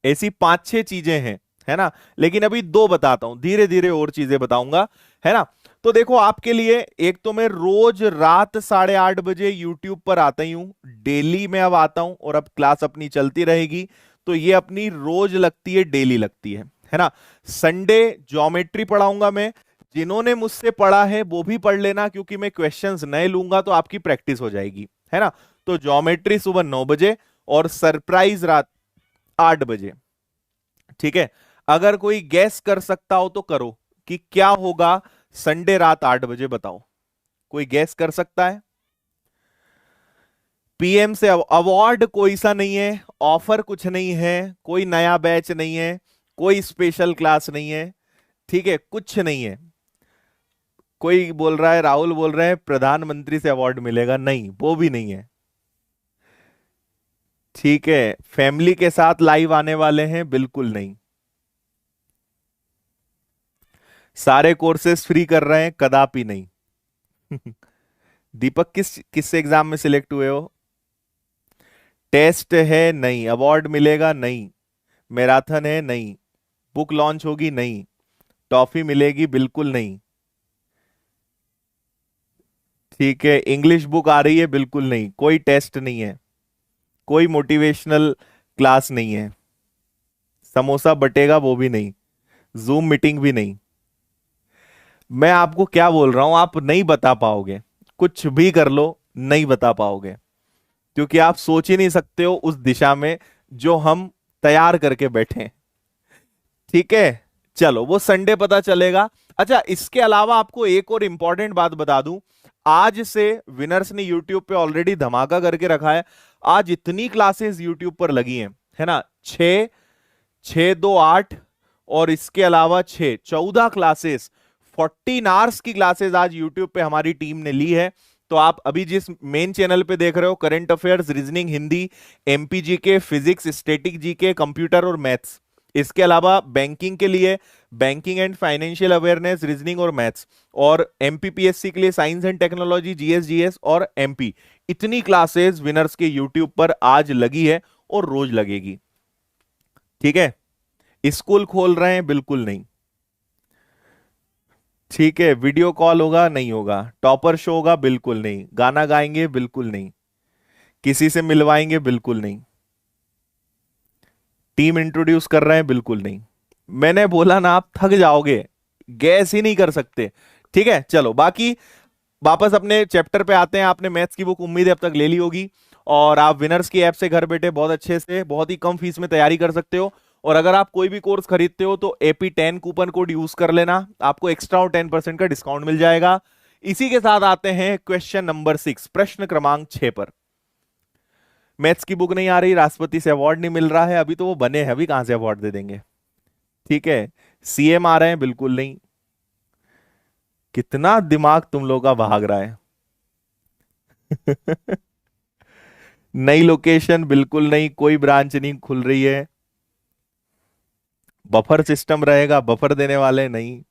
ऐसी 5-6 चीजें हैं, है ना, लेकिन अभी दो बताता हूं, धीरे धीरे और चीजें बताऊंगा, है ना। तो देखो आपके लिए, एक तो मैं रोज रात 8:30 बजे यूट्यूब पर आता ही हूं, डेली मैं अब आता हूं, और अब क्लास अपनी चलती रहेगी। तो ये अपनी रोज लगती है, डेली लगती है ना। संडे ज्योमेट्री पढ़ाऊंगा मैं, जिन्होंने मुझसे पढ़ा है वो भी पढ़ लेना, क्योंकि मैं क्वेश्चंस नए लूंगा तो आपकी प्रैक्टिस हो जाएगी, है ना। तो ज्योमेट्री सुबह 9 बजे, और सरप्राइज रात 8 बजे। ठीक है, अगर कोई गैस कर सकता हो तो करो कि क्या होगा संडे रात 8 बजे, बताओ, कोई गैस कर सकता है? पीएम से अवार्ड कोई सा नहीं है, ऑफर कुछ नहीं है, कोई नया बैच नहीं है, कोई स्पेशल क्लास नहीं है। ठीक है, कुछ नहीं है। कोई बोल रहा है, राहुल बोल रहे हैं प्रधानमंत्री से अवार्ड मिलेगा, नहीं वो भी नहीं है। ठीक है, फैमिली के साथ लाइव आने वाले हैं, बिल्कुल नहीं। सारे कोर्सेस फ्री कर रहे हैं, कदापि नहीं। दीपक किस किस एग्जाम में सिलेक्ट हुए हो? टेस्ट है, नहीं। अवार्ड मिलेगा, नहीं। मैराथन है, नहीं। बुक लॉन्च होगी, नहीं। टॉफी मिलेगी, बिल्कुल नहीं। ठीक है, इंग्लिश बुक आ रही है, बिल्कुल नहीं। कोई टेस्ट नहीं है, कोई मोटिवेशनल क्लास नहीं है। समोसा बटेगा, वो भी नहीं। जूम मीटिंग भी नहीं। मैं आपको क्या बोल रहा हूं, आप नहीं बता पाओगे, कुछ भी कर लो नहीं बता पाओगे, क्योंकि आप सोच ही नहीं सकते हो उस दिशा में जो हम तैयार करके बैठे हैं। ठीक है, चलो वो संडे पता चलेगा। अच्छा, इसके अलावा आपको एक और इंपॉर्टेंट बात बता दूं, आज से विनर्स ने यूट्यूब पे ऑलरेडी धमाका करके रखा है। आज इतनी क्लासेस यूट्यूब पर लगी हैं, है ना, 6 6 2 8, और इसके अलावा 6 14 क्लासेस, 14 आवर्स की क्लासेस आज यूट्यूब पे हमारी टीम ने ली है। तो आप अभी जिस मेन चैनल पे देख रहे हो, current affairs, reasoning, Hindi, MPG के, फिजिक्स, स्टैटिक जीके, कंप्यूटर और मैथ्स, इसके अलावा बैंकिंग के लिए banking and financial awareness, reasoning और मैथ्स, और एमपीपीएससी के लिए science and technology, GS, GS और एमपी, इतनी क्लासेस विनर्स के यूट्यूब पर आज लगी है और रोज लगेगी। ठीक है, स्कूल खोल रहे हैं? बिल्कुल नहीं। ठीक है, वीडियो कॉल होगा? नहीं होगा। टॉपर शो होगा? बिल्कुल नहीं। गाना गाएंगे? बिल्कुल नहीं। किसी से मिलवाएंगे? बिल्कुल नहीं। टीम इंट्रोड्यूस कर रहे हैं? बिल्कुल नहीं। मैंने बोला ना, आप थक जाओगे, गैस ही नहीं कर सकते। ठीक है, चलो बाकी वापस अपने चैप्टर पे आते हैं। आपने मैथ्स की बुक उम्मीद है अब तक ले ली होगी, और आप विनर्स की ऐप से घर बैठे बहुत अच्छे से, बहुत ही कम फीस में तैयारी कर सकते हो। और अगर आप कोई भी कोर्स खरीदते हो तो AP10 कूपन कोड यूज कर लेना, आपको एक्स्ट्रा और 10% का डिस्काउंट मिल जाएगा। इसी के साथ आते हैं क्वेश्चन नंबर 6, प्रश्न क्रमांक 6 पर। मैथ्स की बुक नहीं आ रही, राष्ट्रपति से अवार्ड नहीं मिल रहा है, अभी तो वो बने हैं, अभी कहां से अवार्ड दे देंगे। ठीक है, सीएम आ रहे हैं? बिल्कुल नहीं। कितना दिमाग तुम लोग का भाग रहा है। नई लोकेशन? बिल्कुल नहीं, कोई ब्रांच नहीं खुल रही है। बफर सिस्टम रहेगा, बफर देने वाले नहीं।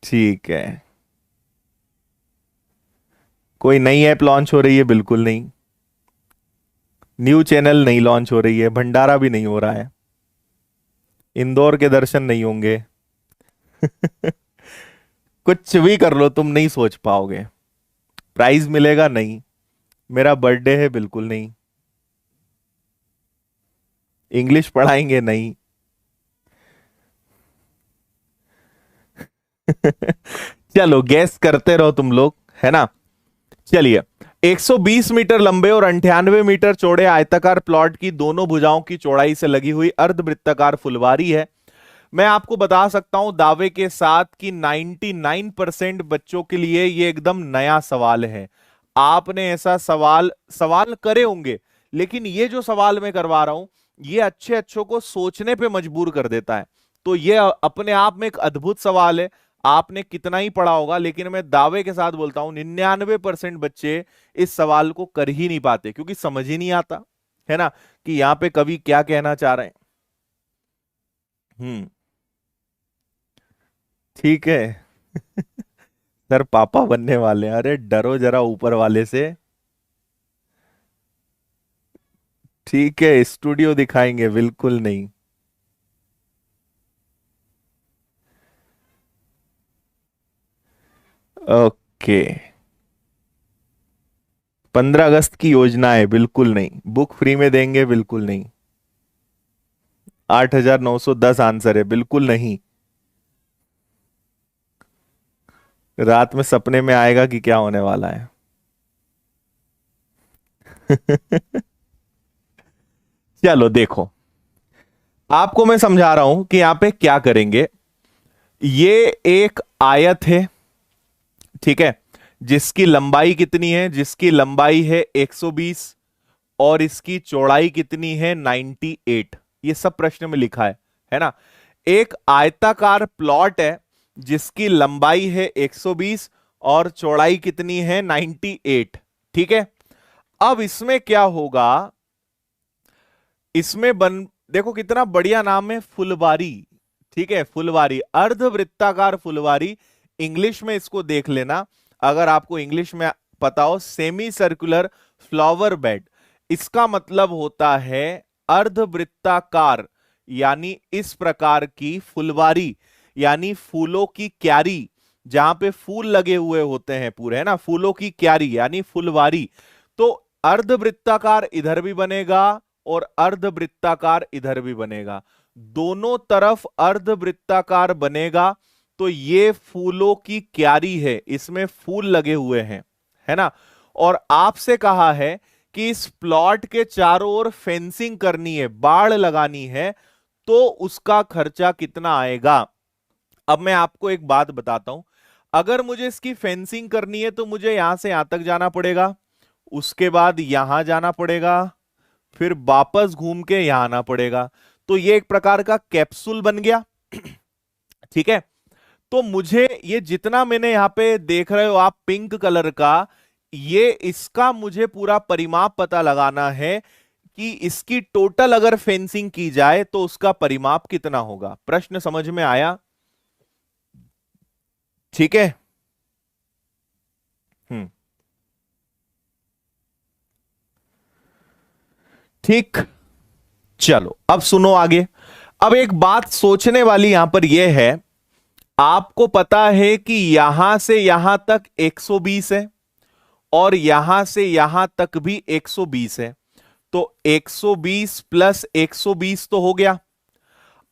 ठीक है, कोई नई ऐप लॉन्च हो रही है? बिल्कुल नहीं। न्यू चैनल नहीं लॉन्च हो रही है, भंडारा भी नहीं हो रहा है, इंदौर के दर्शन नहीं होंगे। कुछ भी कर लो तुम नहीं सोच पाओगे। प्राइज मिलेगा? नहीं। मेरा बर्थडे है? बिल्कुल नहीं। इंग्लिश पढ़ाएंगे? नहीं। चलो गैस करते रहो तुम लोग, है ना। चलिए, 120 मीटर लंबे और 98 मीटर चौड़े आयताकार प्लॉट की दोनों भुजाओं की चौड़ाई से लगी हुई अर्धवृत्ताकार फुलवारी है। मैं आपको बता सकता हूं दावे के साथ कि 99% बच्चों के लिए ये एकदम नया सवाल है। आपने ऐसा सवाल सवाल करे होंगे, लेकिन ये जो सवाल मैं करवा रहा हूं, ये अच्छे अच्छों को सोचने पे मजबूर कर देता है। तो ये अपने आप में एक अद्भुत सवाल है। आपने कितना ही पढ़ा होगा, लेकिन मैं दावे के साथ बोलता हूं 99% बच्चे इस सवाल को कर ही नहीं पाते, क्योंकि समझ ही नहीं आता, है ना, कि यहां पे कवि क्या कहना चाह रहे हैं। हम्म। ठीक है। सर पापा बनने वाले हैं? अरे डरो जरा ऊपर वाले से। ठीक है, स्टूडियो दिखाएंगे? बिल्कुल नहीं। ओके। 15 अगस्त की योजना है? बिल्कुल नहीं। बुक फ्री में देंगे? बिल्कुल नहीं। 8,910 आंसर है? बिल्कुल नहीं। रात में सपने में आएगा कि क्या होने वाला है। चलो देखो, आपको मैं समझा रहा हूं कि यहां पे क्या करेंगे। ये एक आयत है, ठीक है, जिसकी लंबाई कितनी है? जिसकी लंबाई है 120, और इसकी चौड़ाई कितनी है? 98। ये सब प्रश्न में लिखा है ना। एक आयताकार प्लॉट है जिसकी लंबाई है 120 और चौड़ाई कितनी है? 98। ठीक है, अब इसमें क्या होगा, इसमें बन देखो कितना बढ़िया नाम है, फुलवारी। ठीक है, फुलवारी, अर्धवृत्ताकार फुलवारी। इंग्लिश में इसको देख लेना, अगर आपको इंग्लिश में पता हो, सेमी सर्कुलर फ्लावर बेड। इसका मतलब होता है अर्धवृत्ताकार, यानी इस प्रकार की फुलवारी, यानी फूलों की क्यारी, जहां पे फूल लगे हुए होते हैं पूरे, है ना, फूलों की क्यारी यानी फुलवारी। तो अर्धवृत्ताकार इधर भी बनेगा और अर्धवृत्ताकार इधर भी बनेगा। दोनों तरफ अर्धवृत्ताकार बनेगा, तो ये फूलों की क्यारी है, इसमें फूल लगे हुए हैं, है ना। और आपसे कहा है कि इस प्लॉट के चारों ओर फेंसिंग करनी है, बाड़ लगानी है, तो उसका खर्चा कितना आएगा। अब मैं आपको एक बात बताता हूं, अगर मुझे इसकी फेंसिंग करनी है तो मुझे यहां से यहां तक जाना पड़ेगा, उसके बाद यहां जाना पड़ेगा, फिर वापस घूम के यहां आना पड़ेगा। तो ये एक प्रकार का कैप्सूल बन गया। ठीक है। तो मुझे ये जितना मैंने यहां पे देख रहे हो आप पिंक कलर का, ये इसका मुझे पूरा परिमाप पता लगाना है कि इसकी टोटल अगर फेंसिंग की जाए तो उसका परिमाप कितना होगा। प्रश्न समझ में आया? ठीक है। हम्म। ठीक। चलो अब सुनो आगे। अब एक बात सोचने वाली यहां पर यह है, आपको पता है कि यहां से यहां तक 120 है और यहां से यहां तक भी 120 है, तो 120 प्लस 120 तो हो गया।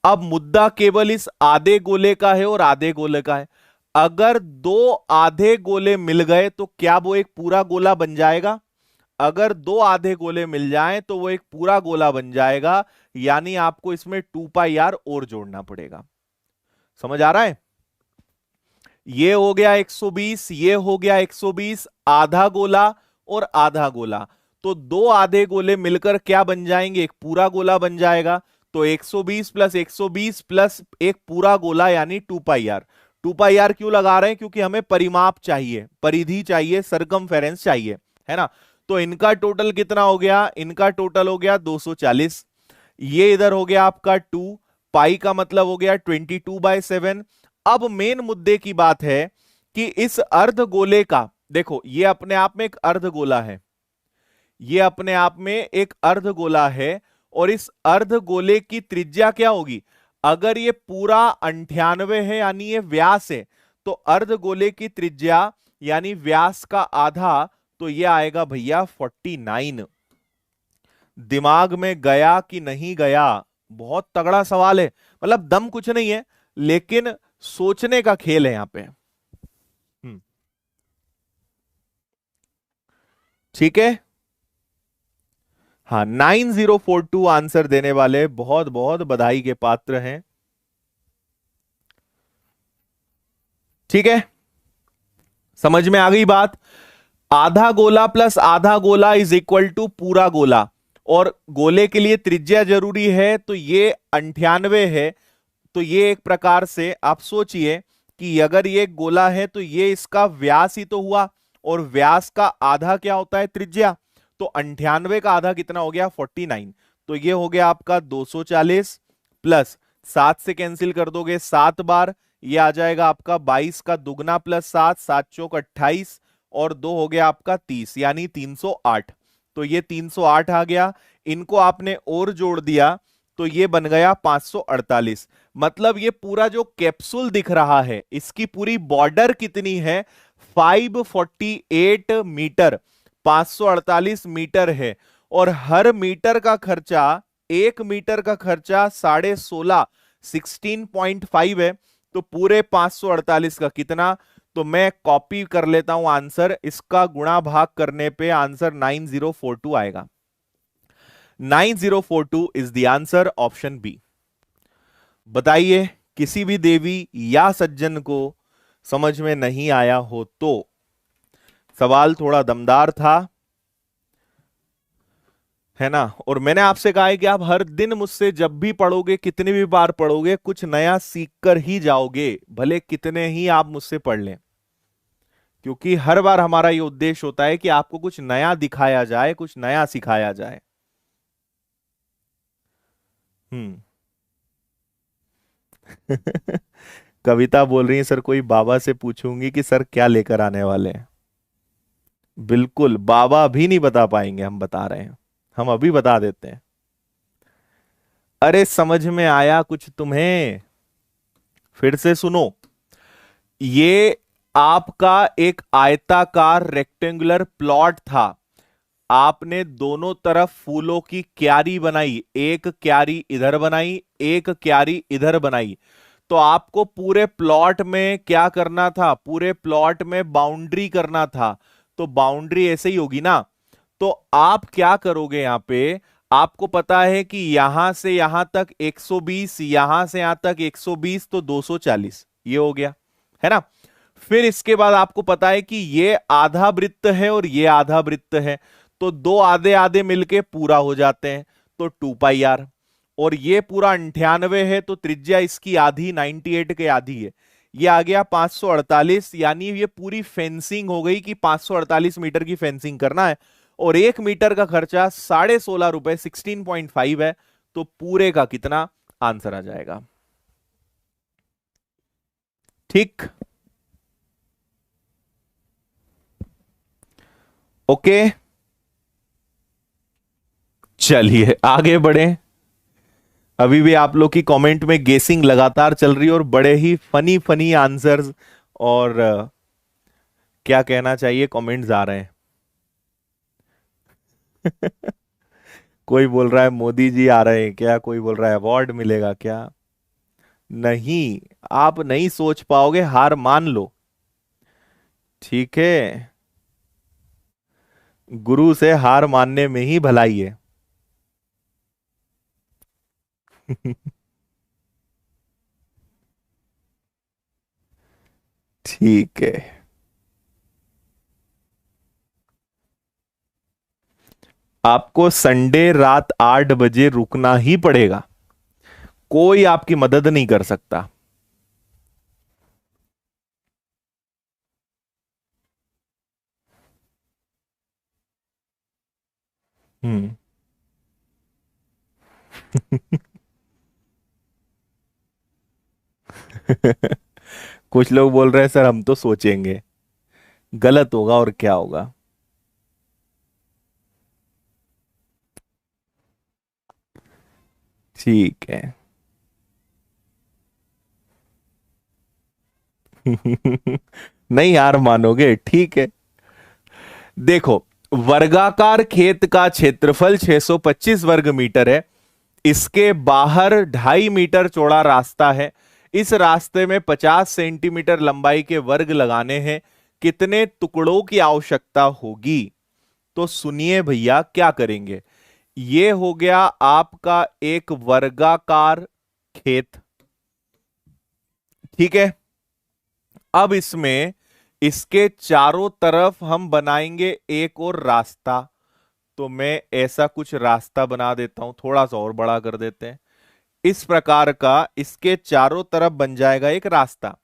अब मुद्दा केवल इस आधे गोले का है और आधे गोले का है। अगर दो आधे गोले मिल गए तो क्या वो एक पूरा गोला बन जाएगा? अगर दो आधे गोले मिल जाएं तो वो एक पूरा गोला बन जाएगा, यानी आपको इसमें 2 पाई r और जोड़ना पड़ेगा। समझ आ रहा है? ये हो गया 120, ये हो गया 120, आधा गोला और आधा गोला, तो दो आधे गोले मिलकर क्या बन जाएंगे? एक पूरा गोला बन जाएगा। तो 120 प्लस 120 प्लस एक पूरा गोला यानी 2 पाई r। 2 पाई r क्यों लगा रहे हैं? क्योंकि हमें परिमाप चाहिए, परिधि चाहिए, सरकमफेरेंस चाहिए, है ना। तो इनका टोटल कितना हो गया? इनका टोटल हो गया 240। ये इधर हो गया आपका 2 पाई का मतलब हो गया 22/7। अब मेन मुद्दे की बात है कि इस अर्ध गोले का, देखो ये अपने आप में एक अर्ध गोला है, ये अपने आप में एक अर्ध गोला है, और इस अर्ध गोले की त्रिज्या क्या होगी? अगर ये पूरा 98 है यानी ये व्यास है, तो अर्ध गोले की त्रिज्या यानी व्यास का आधा, तो ये आएगा भैया 49। दिमाग में गया कि नहीं गया? बहुत तगड़ा सवाल है, मतलब दम कुछ नहीं है, लेकिन सोचने का खेल है यहां पे। ठीक है। हाँ, 9042 आंसर देने वाले बहुत बहुत बधाई के पात्र हैं। ठीक है, समझ में आ गई बात। आधा गोला प्लस आधा गोला इज इक्वल टू पूरा गोला, और गोले के लिए त्रिज्या जरूरी है, तो ये 98 है। तो ये एक प्रकार से आप सोचिए कि अगर ये गोला है तो ये इसका व्यास ही तो हुआ, और व्यास का आधा क्या होता है? त्रिज्या। तो 98 का आधा कितना हो गया? 49। तो ये हो गया आपका 240, प्लस 7 से कैंसिल कर दोगे 7 बार, ये आ जाएगा आपका 22 का दुगना प्लस 7, 7 चौक 28, और 2 हो गया आपका 30, यानी 308। तो ये 308 आ गया। इनको आपने और जोड़ दिया तो ये बन गया 548। मतलब ये पूरा जो कैप्सूल दिख रहा है, इसकी पूरी बॉर्डर कितनी है? 548 मीटर, 548 मीटर है। और हर मीटर का खर्चा, 1 मीटर का खर्चा 16.5 है, तो पूरे 548 का कितना? तो मैं कॉपी कर लेता हूं आंसर, इसका गुणा भाग करने पे आंसर 9042 आएगा। 9042 is the answer, option B. बताइए, किसी भी देवी या सज्जन को समझ में नहीं आया हो तो? सवाल थोड़ा दमदार था, है ना। और मैंने आपसे कहा है कि आप हर दिन मुझसे जब भी पढ़ोगे, कितनी भी बार पढ़ोगे, कुछ नया सीख कर ही जाओगे, भले कितने ही आप मुझसे पढ़ लें। क्योंकि हर बार हमारा ये उद्देश्य होता है कि आपको कुछ नया दिखाया जाए, कुछ नया सिखाया जाए। हम्म। कविता बोल रही है सर, कोई बाबा से पूछूंगी कि सर क्या लेकर आने वाले हैं। बिल्कुल, बाबा भी नहीं बता पाएंगे, हम बता रहे हैं, हम अभी बता देते हैं। अरे समझ में आया कुछ तुम्हें? फिर से सुनो। ये आपका एक आयताकार रेक्टेंगुलर प्लॉट था। आपने दोनों तरफ फूलों की क्यारी बनाई, एक क्यारी इधर बनाई, एक क्यारी इधर बनाई, तो आपको पूरे प्लॉट में क्या करना था? पूरे प्लॉट में बाउंड्री करना था। तो बाउंड्री ऐसे ही होगी ना। तो आप क्या करोगे यहां पे? आपको पता है कि यहां से यहां तक 120, यहां से यहां तक 120, तो 240 ये हो गया, है ना। फिर इसके बाद आपको पता है कि ये आधा वृत्त है और ये आधा वृत्त है, तो दो आधे आधे मिलके पूरा हो जाते हैं, तो 2 पाई आर। और ये पूरा 98 है, तो त्रिज्या इसकी आधी 98 के आधी है, ये आ गया 548। यानी ये पूरी फेंसिंग हो गई कि 548 मीटर की फेंसिंग करना है, और 1 मीटर का खर्चा 16.5 रुपए 16.5 है। तो पूरे का कितना आंसर आ जाएगा? ठीक, ओके, चलिए आगे बढ़े। अभी भी आप लोग की कमेंट में गेसिंग लगातार चल रही है, और बड़े ही फनी फनी आंसर्स और क्या कहना चाहिए कमेंट्स आ रहे हैं। कोई बोल रहा है मोदी जी आ रहे हैं क्या, कोई बोल रहा है अवार्ड मिलेगा क्या। नहीं, आप नहीं सोच पाओगे, हार मान लो। ठीक है, गुरु से हार मानने में ही भलाई है। ठीक है, आपको संडे रात 8 बजे रुकना ही पड़ेगा, कोई आपकी मदद नहीं कर सकता। हम्म। कुछ लोग बोल रहे हैं सर हम तो सोचेंगे, गलत होगा और क्या होगा। ठीक है। नहीं हार मानोगे, ठीक है। देखो, वर्गाकार खेत का क्षेत्रफल 625 वर्ग मीटर है। इसके बाहर 2.5 मीटर चौड़ा रास्ता है। इस रास्ते में 50 सेंटीमीटर लंबाई के वर्ग लगाने हैं। कितने टुकड़ों की आवश्यकता होगी? तो सुनिए भैया क्या करेंगे। ये हो गया आपका एक वर्गाकार खेत, ठीक है। अब इसमें इसके चारों तरफ हम बनाएंगे एक और रास्ता। तो मैं ऐसा कुछ रास्ता बना देता हूं, थोड़ा सा और बड़ा कर देते हैं। इस प्रकार का इसके चारों तरफ बन जाएगा एक रास्ता।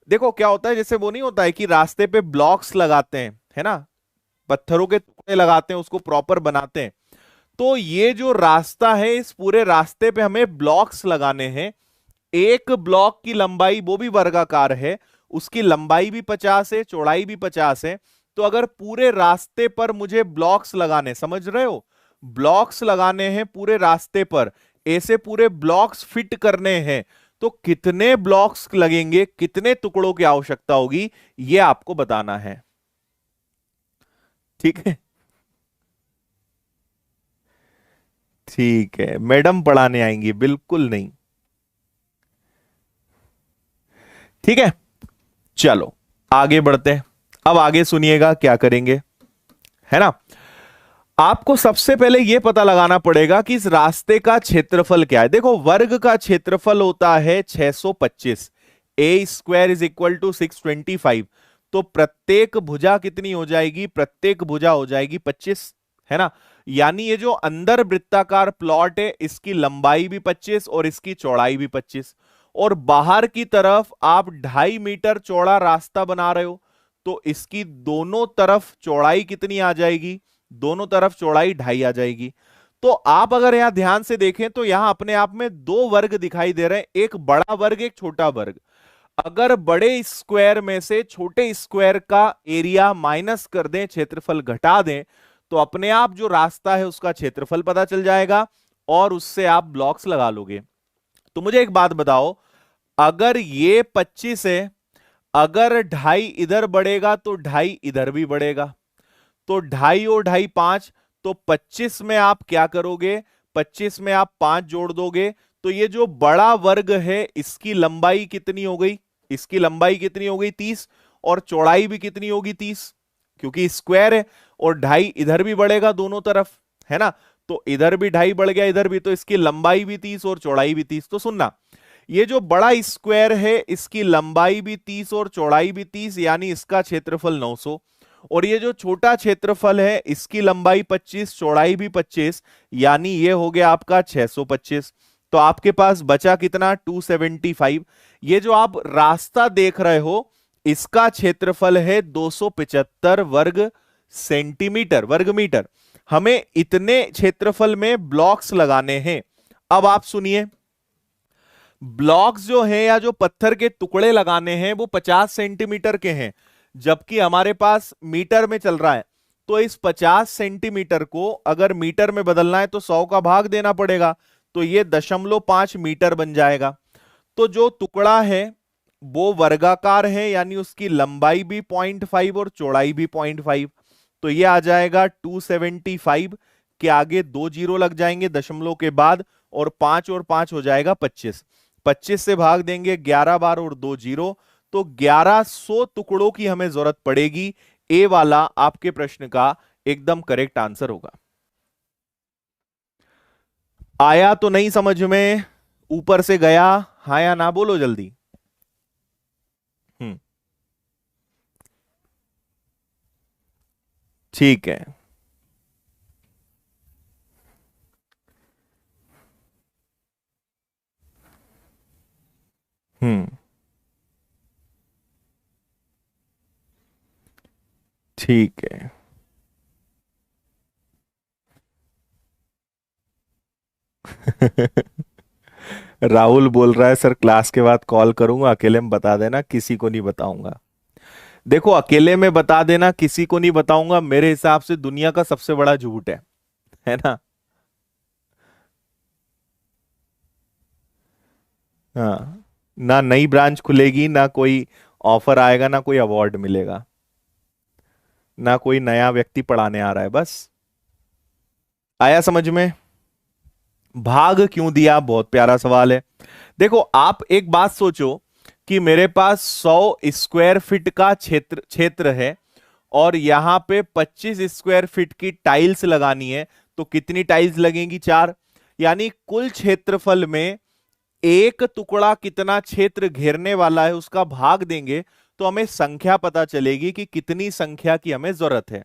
देखो क्या होता है, जैसे वो नहीं होता है कि रास्ते पे ब्लॉक्स लगाते हैं, है ना, पत्थरों के टुकड़े लगाते हैं, उसको प्रॉपर बनाते हैं। तो ये जो रास्ता है, इस पूरे रास्ते पे हमें ब्लॉक्स लगाने हैं। एक ब्लॉक की लंबाई, वो भी वर्गाकार है, उसकी लंबाई भी 50 है, चौड़ाई भी 50 है। तो अगर पूरे रास्ते पर मुझे ब्लॉक्स लगाने, समझ रहे हो, ब्लॉक्स लगाने हैं पूरे रास्ते पर, ऐसे पूरे ब्लॉक्स फिट करने हैं, तो कितने ब्लॉक्स लगेंगे, कितने टुकड़ों की आवश्यकता होगी, यह आपको बताना है। ठीक है, ठीक है, मैडम पढ़ाने आएंगी, बिल्कुल नहीं। ठीक है, चलो आगे बढ़ते हैं। अब आगे सुनिएगा क्या करेंगे, है ना। आपको सबसे पहले यह पता लगाना पड़ेगा कि इस रास्ते का क्षेत्रफल क्या है। देखो, वर्ग का क्षेत्रफल होता है 625, ए स्क्वायर इज इक्वल टू 625। तो प्रत्येक भुजा कितनी हो जाएगी? प्रत्येक भुजा हो जाएगी 25, है ना। यानी ये जो अंदर वृत्ताकार प्लॉट है, इसकी लंबाई भी 25 और इसकी चौड़ाई भी 25। और बाहर की तरफ आप 2.5 मीटर चौड़ा रास्ता बना रहे हो, तो इसकी दोनों तरफ चौड़ाई कितनी आ जाएगी? दोनों तरफ चौड़ाई 2.5 आ जाएगी। तो आप अगर यहां ध्यान से देखें तो यहां अपने आप में दो वर्ग दिखाई दे रहे हैं, एक बड़ा वर्ग एक छोटा वर्ग। अगर बड़े स्क्वायर में से छोटे स्क्वायर का एरिया माइनस कर दें, क्षेत्रफल घटा दें, तो अपने आप जो रास्ता है उसका क्षेत्रफल पता चल जाएगा, और उससे आप ब्लॉक्स लगा लोगे। तो मुझे एक बात बताओ, अगर ये 25 है, अगर 2.5 इधर बढ़ेगा तो 2.5 इधर भी बढ़ेगा, तो 2.5 और 2.5 5, तो 25 में आप क्या करोगे, 25 में आप 5 जोड़ दोगे, तो ये जो बड़ा वर्ग है इसकी लंबाई कितनी हो गई, इसकी लंबाई कितनी हो गई 30, और चौड़ाई भी कितनी होगी 30, क्योंकि स्क्वायर है, और 2.5 इधर भी बढ़ेगा दोनों तरफ, है ना, तो इधर भी 2.5 बढ़ गया, इधर भी, तो इसकी लंबाई भी 30 और चौड़ाई भी 30। तो सुनना, ये जो बड़ा स्क्वायर है इसकी लंबाई भी 30 और चौड़ाई भी 30, यानी इसका क्षेत्रफल 900, और ये जो छोटा क्षेत्रफल है इसकी लंबाई 25 चौड़ाई भी 25, यानी ये हो गया आपका 625। तो आपके पास बचा कितना, 275। ये जो आप रास्ता देख रहे हो इसका क्षेत्रफल है 275 वर्ग सेंटीमीटर, वर्ग मीटर। हमें इतने क्षेत्रफल में ब्लॉक्स लगाने हैं। अब आप सुनिए, ब्लॉक्स जो हैं या जो पत्थर के टुकड़े लगाने हैं वो 50 सेंटीमीटर के हैं, जबकि हमारे पास मीटर में चल रहा है। तो इस 50 सेंटीमीटर को अगर मीटर में बदलना है तो 100 का भाग देना पड़ेगा, तो ये 0.5 मीटर बन जाएगा। तो जो टुकड़ा है वो वर्गाकार है, यानी उसकी लंबाई भी 0.5 और चौड़ाई भी 0.5, तो ये आ जाएगा 275 के आगे 2 जीरो लग जाएंगे दशमलव के बाद, और 5 और 5 हो जाएगा 25। 25 से भाग देंगे 11 बार और 2 जीरो, तो 1100 टुकड़ों की हमें जरूरत पड़ेगी। ए वाला आपके प्रश्न का एकदम करेक्ट आंसर होगा। आया तो नहीं समझ में, ऊपर से गया, हाँ या ना बोलो जल्दी। हम्म, ठीक है। हम्म, ठीक है। राहुल बोल रहा है सर क्लास के बाद कॉल करूंगा, अकेले में बता देना, किसी को नहीं बताऊंगा। देखो, अकेले में बता देना किसी को नहीं बताऊंगा, मेरे हिसाब से दुनिया का सबसे बड़ा झूठ है ना। हाँ, ना नई ब्रांच खुलेगी, ना कोई ऑफर आएगा, ना कोई अवार्ड मिलेगा, ना कोई नया व्यक्ति पढ़ाने आ रहा है, बस। आया समझ में। भाग क्यों दिया, बहुत प्यारा सवाल है। देखो, आप एक बात सोचो कि मेरे पास 100 स्क्वायर फीट का क्षेत्र क्षेत्र है, और यहां पे 25 स्क्वायर फीट की टाइल्स लगानी है, तो कितनी टाइल्स लगेंगी, 4। यानी कुल क्षेत्रफल में एक टुकड़ा कितना क्षेत्र घेरने वाला है उसका भाग देंगे, तो हमें संख्या पता चलेगी कि कितनी संख्या की हमें जरूरत है।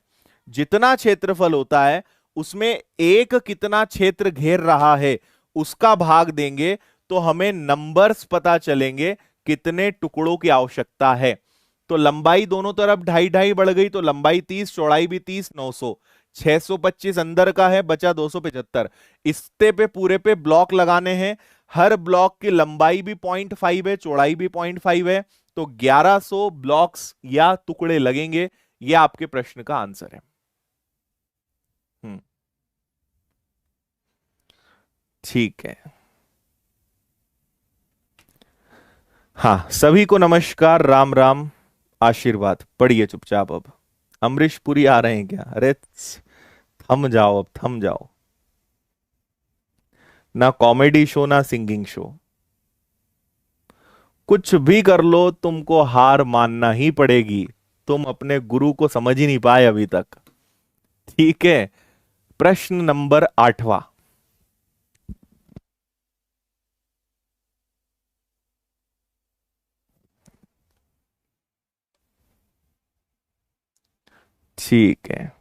जितना क्षेत्रफल होता है उसमें एक कितना क्षेत्र घेर रहा है उसका भाग देंगे, तो हमें नंबर्स पता चलेंगे कितने टुकड़ों की आवश्यकता है। तो लंबाई दोनों तरफ 2.5 बढ़ गई, तो लंबाई 30 चौड़ाई भी 30, 900। 625 अंदर का है, बचा 275। इस्ते पे पूरे पे ब्लॉक लगाने हैं, हर ब्लॉक की लंबाई भी 0.5 है, चौड़ाई भी 0.5 है, तो 1100 ब्लॉक्स या टुकड़े लगेंगे। यह आपके प्रश्न का आंसर है। हम्म, ठीक है। हाँ, सभी को नमस्कार, राम राम, आशीर्वाद। पढ़िए चुपचाप अब। अमरीश पुरी आ रहे हैं क्या, अरे थम जाओ, अब थम जाओ। ना कॉमेडी शो ना सिंगिंग शो, कुछ भी कर लो तुमको हार मानना ही पड़ेगी। तुम अपने गुरु को समझ ही नहीं पाए अभी तक। ठीक है, प्रश्न नंबर 8वां। ठीक है।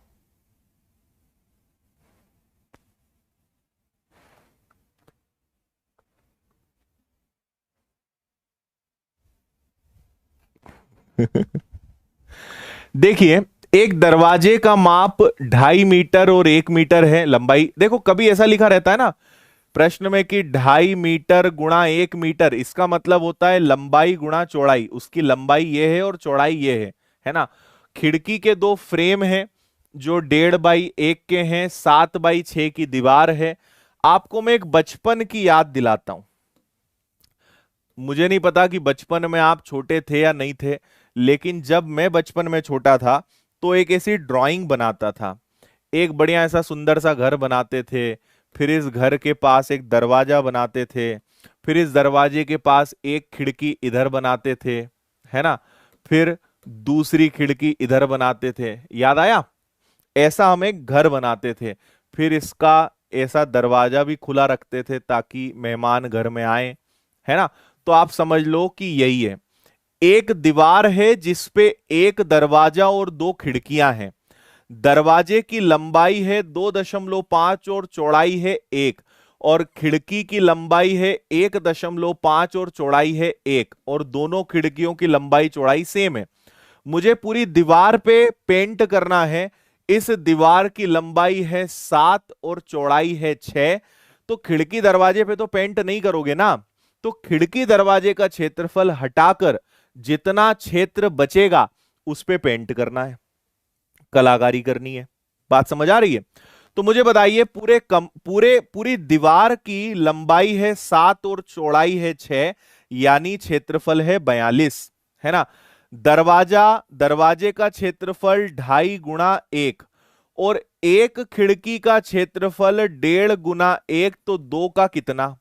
देखिए, एक दरवाजे का माप 2.5 मीटर और 1 मीटर है लंबाई। देखो, कभी ऐसा लिखा रहता है ना प्रश्न में कि 2.5 मीटर गुणा 1 मीटर, इसका मतलब होता है लंबाई गुणा चौड़ाई। उसकी लंबाई ये है और चौड़ाई ये है ना। खिड़की के 2 फ्रेम हैं जो 1.5 बाई 1 के हैं, 7 बाई 6 की दीवार है। आपको मैं एक बचपन की याद दिलाता हूं। मुझे नहीं पता कि बचपन में आप छोटे थे या नहीं थे, लेकिन जब मैं बचपन में छोटा था तो एक ऐसी ड्राइंग बनाता था। एक बढ़िया ऐसा सुंदर सा घर बनाते थे, फिर इस घर के पास एक दरवाजा बनाते थे, फिर इस दरवाजे के पास एक खिड़की इधर बनाते थे, है ना, फिर दूसरी खिड़की इधर बनाते थे, याद आया? ऐसा हम एक घर बनाते थे, फिर इसका ऐसा दरवाजा भी खुला रखते थे ताकि मेहमान घर में आए, है ना। तो आप समझ लो कि यही है, एक दीवार है जिसपे एक दरवाजा और दो खिड़कियां हैं। दरवाजे की लंबाई है 2.5 और चौड़ाई है 1, और खिड़की की लंबाई है 1.5 और चौड़ाई है 1, और दोनों खिड़कियों की लंबाई चौड़ाई सेम है। मुझे पूरी दीवार पे पेंट करना है। इस दीवार की लंबाई है 7 और चौड़ाई है 6। तो खिड़की दरवाजे पे तो पेंट नहीं करोगे ना, तो खिड़की दरवाजे का क्षेत्रफल हटाकर जितना क्षेत्र बचेगा उस पे पेंट करना है, कलाकारी करनी है। बात समझ आ रही है? तो मुझे बताइए, पूरी दीवार की लंबाई है 7 और चौड़ाई है 6, यानी क्षेत्रफल है 42, है ना। दरवाजे का क्षेत्रफल 2.5 गुणा 1, और एक खिड़की का क्षेत्रफल 1.5 गुना 1, तो 2 का कितना,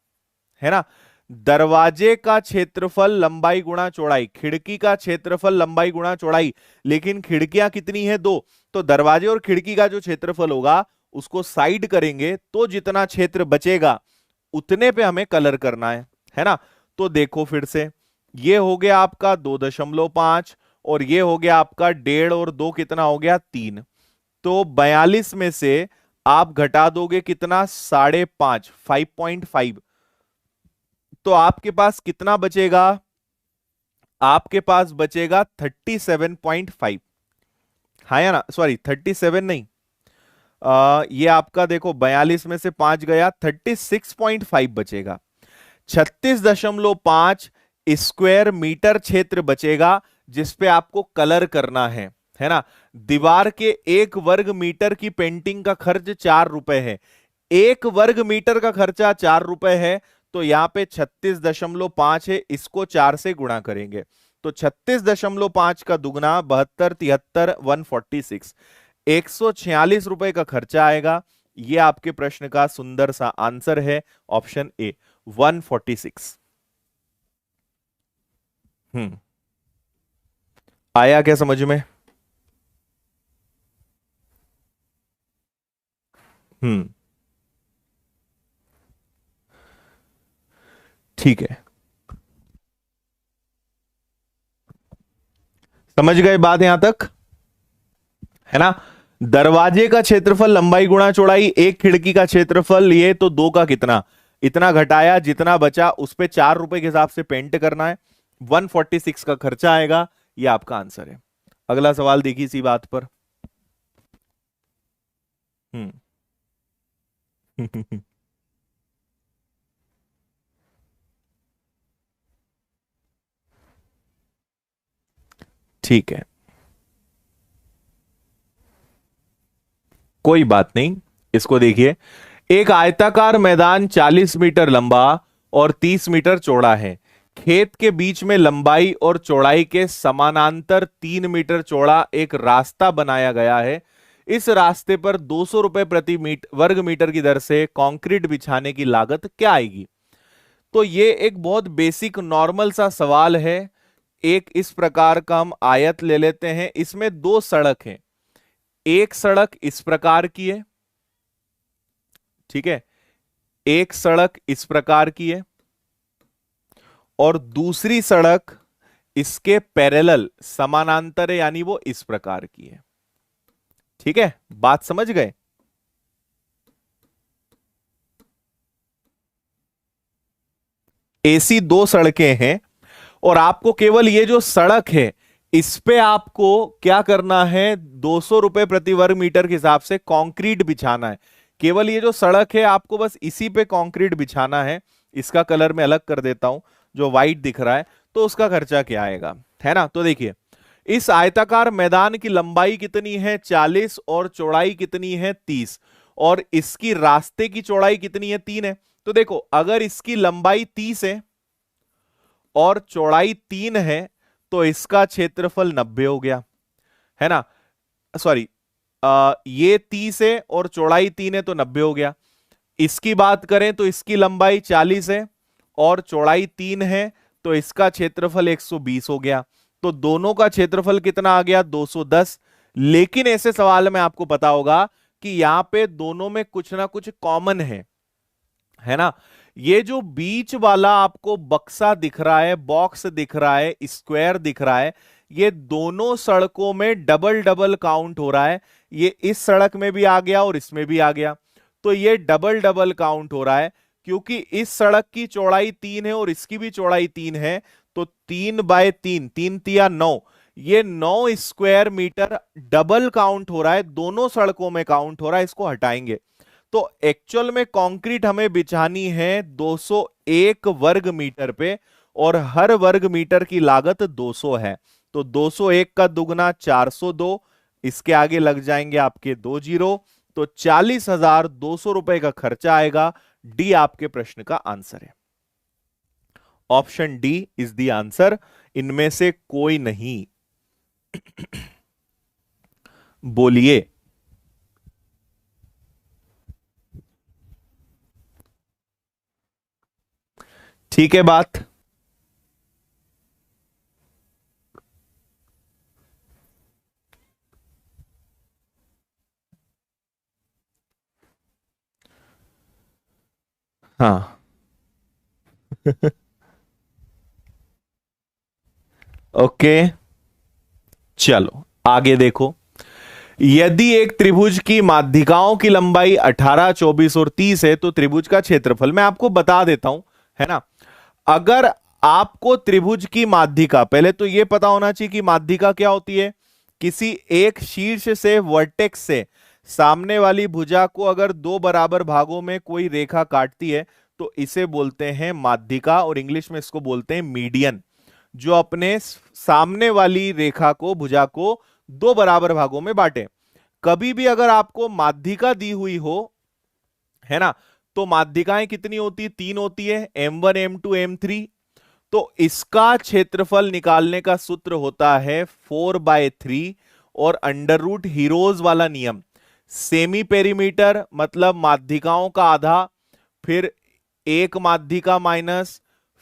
है ना। दरवाजे का क्षेत्रफल लंबाई गुणा चौड़ाई, खिड़की का क्षेत्रफल लंबाई गुणा चौड़ाई, लेकिन खिड़कियां कितनी है? 2। तो दरवाजे और खिड़की का जो क्षेत्रफल होगा उसको साइड करेंगे तो जितना क्षेत्र बचेगा उतने पे हमें कलर करना है ना। तो देखो फिर से, ये हो गया आपका 2.5, और ये हो गया आपका 1.5, और 2 कितना हो गया? 3। तो 42 में से आप घटा दोगे कितना? 5.5, 5.5। तो आपके पास कितना बचेगा? आपके पास बचेगा 37.5। हाँ या ना, सॉरी 37 नहीं, ये आपका देखो 42 में से 5 गया, 36.5 बचेगा। 36.5 स्क्वायर मीटर क्षेत्र बचेगा जिसपे आपको कलर करना है ना। दीवार के 1 वर्ग मीटर की पेंटिंग का खर्च 4 रुपए है। 1 वर्ग मीटर का खर्चा 4 रुपए है, तो यहां पे 36.5 है, इसको 4 से गुणा करेंगे तो 36.5 का दुगना 72, 73, 146, 146 रुपए का खर्चा आएगा। ये आपके प्रश्न का सुंदर सा आंसर है, ऑप्शन ए 146। आया क्या समझ में? हम्म ठीक है, समझ गए बात यहां तक, है ना। दरवाजे का क्षेत्रफल लंबाई गुणा चौड़ाई, एक खिड़की का क्षेत्रफल ये, तो 2 का कितना, इतना घटाया, जितना बचा उस पे 4 रुपए के हिसाब से पेंट करना है, 146 का खर्चा आएगा। ये आपका आंसर है। अगला सवाल देखिए इसी बात पर। हम्म ठीक है, कोई बात नहीं। इसको देखिए, एक आयताकार मैदान 40 मीटर लंबा और 30 मीटर चौड़ा है। खेत के बीच में लंबाई और चौड़ाई के समानांतर 3 मीटर चौड़ा एक रास्ता बनाया गया है। इस रास्ते पर 200 रुपए प्रति वर्ग मीटर की दर से कंक्रीट बिछाने की लागत क्या आएगी? तो ये एक बहुत बेसिक नॉर्मल सा सवाल है। एक इस प्रकार का हम आयत ले लेते हैं, इसमें 2 सड़क हैं। एक सड़क इस प्रकार की है, ठीक है, एक सड़क इस प्रकार की है, और दूसरी सड़क इसके पैरेलल समानांतर है, यानी वो इस प्रकार की है। ठीक है, बात समझ गए? ऐसी 2 सड़कें हैं, और आपको केवल ये जो सड़क है इस पे आपको क्या करना है? 200 रुपए प्रति वर्ग मीटर के हिसाब से कंक्रीट बिछाना है। केवल ये जो सड़क है आपको बस इसी पे कंक्रीट बिछाना है। इसका कलर मैं अलग कर देता हूं, जो व्हाइट दिख रहा है, तो उसका खर्चा क्या आएगा, है ना। तो देखिए, इस आयताकार मैदान की लंबाई कितनी है? 40, और चौड़ाई कितनी है? 30, और इसकी रास्ते की चौड़ाई कितनी है? 3 है। तो देखो, अगर इसकी लंबाई 30 है और चौड़ाई 3 है, तो इसका क्षेत्रफल 90 हो गया, है ना। सॉरी, ये 30 है और चौड़ाई 3 है तो 90 हो गया। इसकी बात करें तो इसकी लंबाई 40 है और चौड़ाई 3 है, तो इसका क्षेत्रफल 120 हो गया। तो दोनों का क्षेत्रफल कितना आ गया? 210। लेकिन ऐसे सवाल में आपको पता होगा कि यहां पे दोनों में कुछ ना कुछ कॉमन है ना। ये जो बीच वाला आपको बक्सा दिख रहा है, बॉक्स दिख रहा है, स्क्वायर दिख रहा है, ये दोनों सड़कों में डबल डबल काउंट हो रहा है। ये इस सड़क में भी आ गया और इसमें भी आ गया, तो ये डबल डबल काउंट हो रहा है। क्योंकि इस सड़क की चौड़ाई 3 है और इसकी भी चौड़ाई 3 है, तो 3/3, 3 तिया 9, ये 9 स्क्वायर मीटर डबल काउंट हो रहा है, दोनों सड़कों में काउंट हो रहा है। इसको हटाएंगे तो एक्चुअल में कंक्रीट हमें बिछानी है 201 वर्ग मीटर पे, और हर वर्ग मीटर की लागत 200 है। तो 201 का दुगना 402, इसके आगे लग जाएंगे आपके 2 जीरो, तो 40,200 रुपए का खर्चा आएगा। डी आपके प्रश्न का आंसर है। Option D is the answer, इनमें से कोई नहीं। बोलिए। ठीक है बात। हाँ। ओके, चलो आगे देखो। यदि एक त्रिभुज की माध्यिकाओं की लंबाई 18, 24 और 30 है, तो त्रिभुज का क्षेत्रफल मैं आपको बता देता हूं, है ना। अगर आपको त्रिभुज की माध्यिका, पहले तो यह पता होना चाहिए कि माध्यिका क्या होती है। किसी एक शीर्ष से, वर्टेक्स से सामने वाली भुजा को अगर दो बराबर भागों में कोई रेखा काटती है, तो इसे बोलते हैं माध्यिका, और इंग्लिश में इसको बोलते हैं मीडियन। जो अपने सामने वाली रेखा को, भुजा को दो बराबर भागों में बांटे। कभी भी अगर आपको माध्यिका दी हुई हो, है ना, तो माध्यिकाएं कितनी होती है? 3 होती है, M1, M2, M3। तो इसका क्षेत्रफल निकालने का सूत्र होता है 4/3 और अंडर रूट हीरोज वाला नियम। सेमी पेरीमीटर मतलब माध्यिकाओं का आधा, फिर एक माध्यिका माइनस,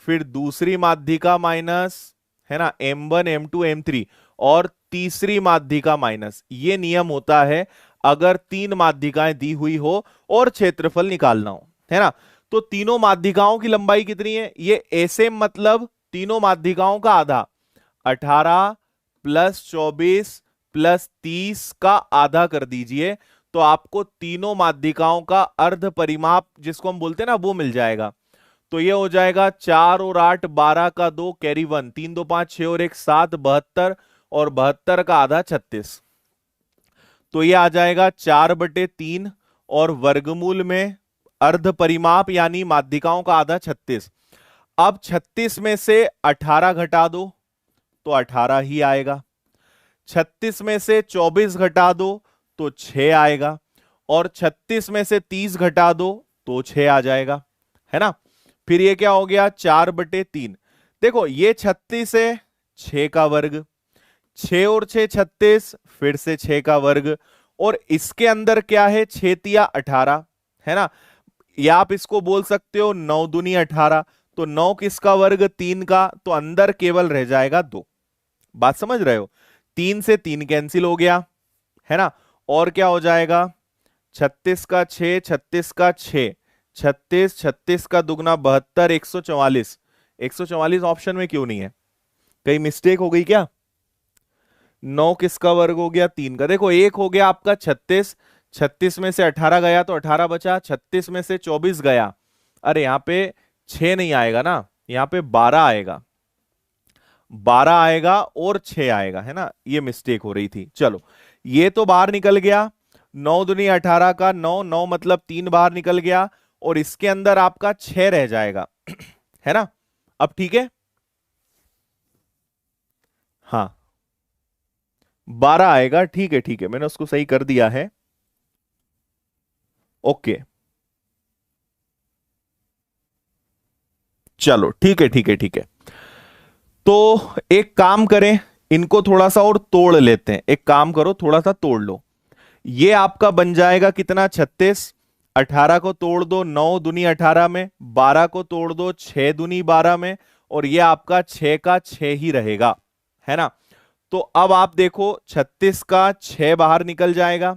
फिर दूसरी माध्यिका माइनस, है ना, M1, M2, M3, और तीसरी माध्यिका माइनस। ये नियम होता है अगर 3 माध्यिकाएं दी हुई हो और क्षेत्रफल निकालना हो, है ना। तो तीनों माध्यिकाओं की लंबाई कितनी है? ये ऐसे मतलब तीनों माध्यिकाओं का आधा, 18 + 24 + 30 का आधा कर दीजिए, तो आपको तीनों माध्यिकाओं का अर्ध परिमाप, जिसको हम बोलते हैं ना, वो मिल जाएगा। तो ये हो जाएगा 4 और 8 12 का 2 कैरी 1, 3 2 5 6 और 1 7, 72, और 72 का आधा 36। तो ये आ जाएगा 4/3, और वर्गमूल में अर्ध परिमाप यानी माध्यिकाओं का आधा 36। अब 36 में से 18 घटा दो तो 18 ही आएगा। 36 में से 24 घटा दो तो 6 आएगा, और 36 में से 30 घटा दो तो 6 आ जाएगा, है ना। फिर ये क्या हो गया? 4/3। देखो ये 36 है, 6 का वर्ग, 6 और 6 36, फिर से 6 का वर्ग, और इसके अंदर क्या है? 6 तिया 18, है ना। या आप इसको बोल सकते हो 9 दूनी 18। तो 9 किसका वर्ग? 3 का, तो अंदर केवल रह जाएगा 2। बात समझ रहे हो? 3 से 3 कैंसिल हो गया, है ना। और क्या हो जाएगा? 36 का 6, 36 का 6, 36, 36 का दुगना 72, 144। 144 ऑप्शन में क्यों नहीं है? कहीं मिस्टेक हो गई क्या? 9 किसका वर्ग हो गया? 3 का। देखो एक हो गया आपका 36, 36 में से 18 गया तो 18 बचा, 36 में से 24 गया, अरे यहां पे 6 नहीं आएगा ना, यहां पे 12 आएगा, 12 आएगा और 6 आएगा, है ना। ये मिस्टेक हो रही थी। चलो ये तो बाहर निकल गया। 9 दूनी 18 का 9, 9 मतलब 3 बाहर निकल गया, और इसके अंदर आपका 6 रह जाएगा, है ना। अब ठीक है, हाँ 12 आएगा। ठीक है ठीक है, मैंने उसको सही कर दिया है। ओके चलो ठीक है ठीक है ठीक है। तो एक काम करें, इनको थोड़ा सा और तोड़ लेते हैं। एक काम करो, थोड़ा सा तोड़ लो। ये आपका बन जाएगा कितना, 36। 18 को तोड़ दो 9 दूनी 18 में, 12 को तोड़ दो 6 दूनी 12 में, और ये आपका 6 का 6 ही रहेगा, है ना। तो अब आप देखो 36 का 6 बाहर निकल जाएगा,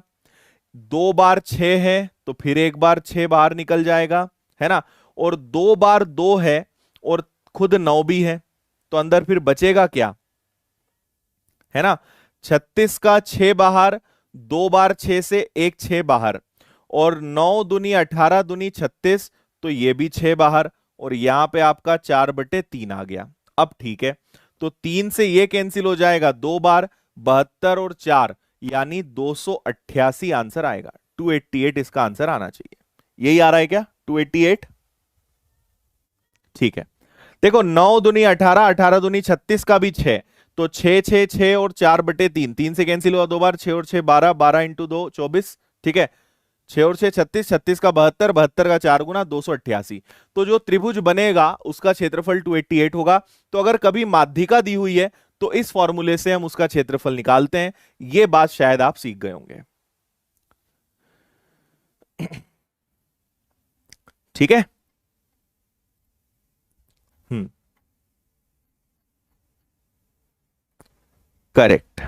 2 बार 6 है तो फिर एक बार 6 बाहर निकल जाएगा, है ना। और 2 बार 2 है और खुद 9 भी है, तो अंदर फिर बचेगा क्या, है ना। 36 का 6 बाहर, 2 बार 6 से एक 6 बाहर, और 9 दूनी 18 दूनी 36, तो ये भी 6 बाहर, और यहां पे आपका 4/3 आ गया। अब ठीक है, तो 3 से ये कैंसिल हो जाएगा, 2 बार 72 और 4 यानी 288 आंसर आएगा। 288 इसका आंसर आना चाहिए। यही आ रहा है क्या, 288? ठीक है, देखो 9 दूनी 18, 18 दूनी 36 का भी 6, तो 6 6 6 और 4/3, 3 से कैंसिल हुआ 2 बार, 6 और 6 12, 12 इंटू 2 24, ठीक है। 6 और 6 36, 36 का 72, 72 का 4 गुना 288। तो जो त्रिभुज बनेगा उसका क्षेत्रफल 288 होगा। तो अगर कभी माध्यिका दी हुई है तो इस फॉर्मूले से हम उसका क्षेत्रफल निकालते हैं। यह बात शायद आप सीख गए होंगे। ठीक है। करेक्ट।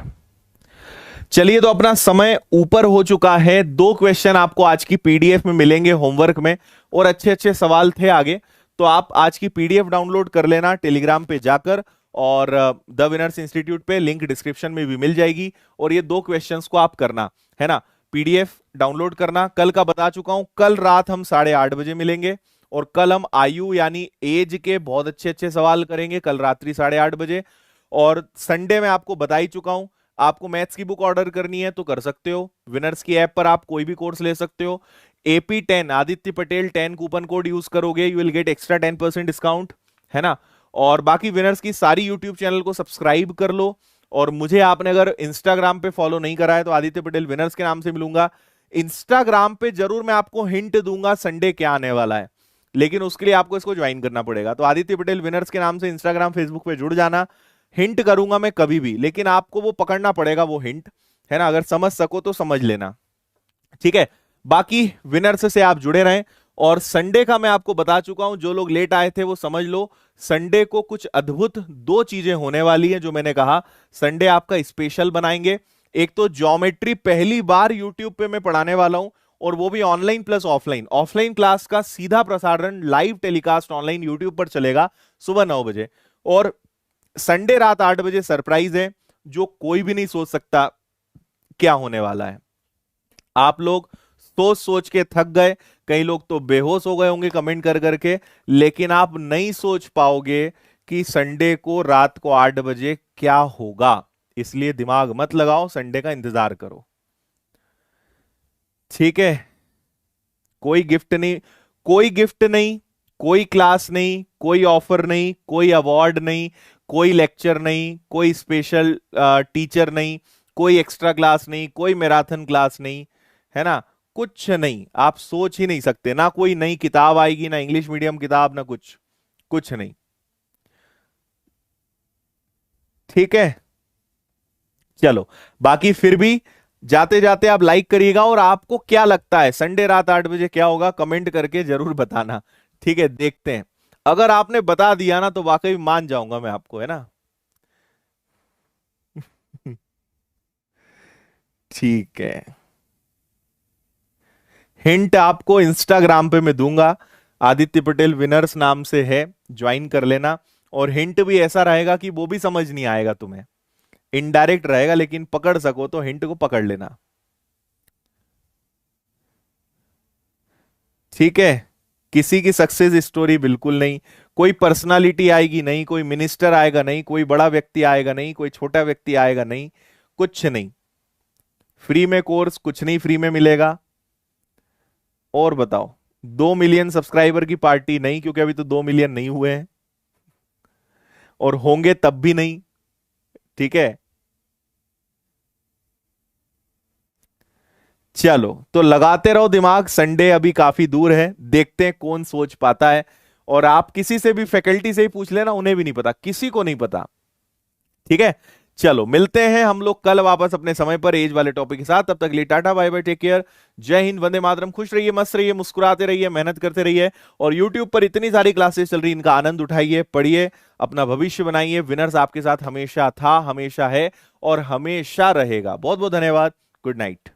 चलिए, तो अपना समय ऊपर हो चुका है। 2 क्वेश्चन आपको आज की पीडीएफ में मिलेंगे होमवर्क में, और अच्छे अच्छे सवाल थे आगे। तो आप आज की पीडीएफ डाउनलोड कर लेना टेलीग्राम पे जाकर, और द विनर्स इंस्टीट्यूट पे लिंक डिस्क्रिप्शन में भी मिल जाएगी। और ये 2 क्वेश्चंस को आप करना, है ना। पीडीएफ डाउनलोड करना। कल का बता चुका हूं, कल रात हम 8:30 बजे मिलेंगे, और कल हम आयु यानी एज के बहुत अच्छे अच्छे सवाल करेंगे, कल रात्रि 8:30 बजे। और संडे में आपको बता ही चुका हूं, आपको मैथ्स की बुक ऑर्डर करनी है तो कर सकते हो, विनर्स की ऐप पर आप कोई भी कोर्स ले सकते हो। AP10 Aditya Patel 10 coupon code use करोगे, you will get extra 10% discount, है ना। और बाकी विनर्स की सारी यूट्यूब चैनल को सब्सक्राइब कर लो। और मुझे आपने अगर इंस्टाग्राम पे फॉलो नहीं करा है तो आदित्य पटेल विनर्स के नाम से मिलूंगा। इंस्टाग्राम पे जरूर मैं आपको हिंट दूंगा संडे क्या आने वाला है, लेकिन उसके लिए आपको इसको ज्वाइन करना पड़ेगा। तो आदित्य पटेल विनर्स के नाम से इंस्टाग्राम फेसबुक पे जुड़ जाना। हिंट करूंगा मैं कभी भी, लेकिन आपको वो पकड़ना पड़ेगा वो हिंट, है ना। अगर समझ सको तो समझ लेना, ठीक है। बाकी विनर्स से आप जुड़े रहें। और संडे का मैं आपको बता चुका हूं, जो लोग लेट आए थे वो समझ लो, संडे को कुछ अद्भुत 2 चीजें होने वाली हैं। जो मैंने कहा, संडे आपका स्पेशल बनाएंगे। एक तो ज्योमेट्री पहली बार यूट्यूब पे मैं पढ़ाने वाला हूं, और वो भी online plus offline. Offline class का सीधा प्रसारण लाइव टेलीकास्ट ऑनलाइन यूट्यूब पर चलेगा सुबह 9 बजे। और संडे रात 8 बजे सरप्राइज है, जो कोई भी नहीं सोच सकता क्या होने वाला है। आप लोग सोच सोच के थक गए, कई लोग तो बेहोश हो गए होंगे कमेंट कर करके, लेकिन आप नहीं सोच पाओगे कि संडे को रात को 8 बजे क्या होगा। इसलिए दिमाग मत लगाओ, संडे का इंतजार करो, ठीक है। कोई गिफ्ट नहीं, कोई गिफ्ट नहीं, कोई क्लास नहीं, कोई ऑफर नहीं, कोई अवार्ड नहीं, कोई लेक्चर नहीं, कोई स्पेशल टीचर नहीं, कोई एक्स्ट्रा क्लास नहीं, कोई मैराथन क्लास नहीं, है ना। कुछ नहीं, आप सोच ही नहीं सकते। ना कोई नई किताब आएगी, ना इंग्लिश मीडियम किताब, ना कुछ, कुछ नहीं, ठीक है। चलो, बाकी फिर भी जाते जाते आप लाइक करिएगा, और आपको क्या लगता है संडे रात 8 बजे क्या होगा, कमेंट करके जरूर बताना, ठीक है। देखते हैं, अगर आपने बता दिया ना तो वाकई मान जाऊंगा मैं आपको, है ना। ठीक है, हिंट आपको इंस्टाग्राम पे मैं दूंगा, आदित्य पटेल विनर्स नाम से है, ज्वाइन कर लेना। और हिंट भी ऐसा रहेगा कि वो भी समझ नहीं आएगा तुम्हें, इनडायरेक्ट रहेगा, लेकिन पकड़ सको तो हिंट को पकड़ लेना, ठीक है। किसी की सक्सेस स्टोरी बिल्कुल नहीं, कोई पर्सनालिटी आएगी नहीं, कोई मिनिस्टर आएगा नहीं, कोई बड़ा व्यक्ति आएगा नहीं, कोई छोटा व्यक्ति आएगा नहीं, कुछ नहीं। फ्री में कोर्स कुछ नहीं फ्री में मिलेगा। और बताओ, 2 मिलियन सब्सक्राइबर की पार्टी नहीं, क्योंकि अभी तो 2 मिलियन नहीं हुए हैं, और होंगे तब भी नहीं, ठीक है। चलो, तो लगाते रहो दिमाग, संडे अभी काफी दूर है, देखते हैं कौन सोच पाता है। और आप किसी से भी, फैकल्टी से ही पूछ लेना, उन्हें भी नहीं पता, किसी को नहीं पता, ठीक है। चलो मिलते हैं हम लोग कल वापस अपने समय पर एज वाले टॉपिक के साथ। तब तक के लिए tata bye bye, take care, जय हिंद, वंदे मातरम। खुश रहिए, मस्त रहिए, मुस्कुराते रहिए, मेहनत करते रहिए। और यूट्यूब पर इतनी सारी क्लासेस चल रही, इनका आनंद उठाइए, पढ़िए, अपना भविष्य बनाइए। विनर्स आपके साथ हमेशा था, हमेशा है और हमेशा रहेगा। बहुत बहुत धन्यवाद। Good night.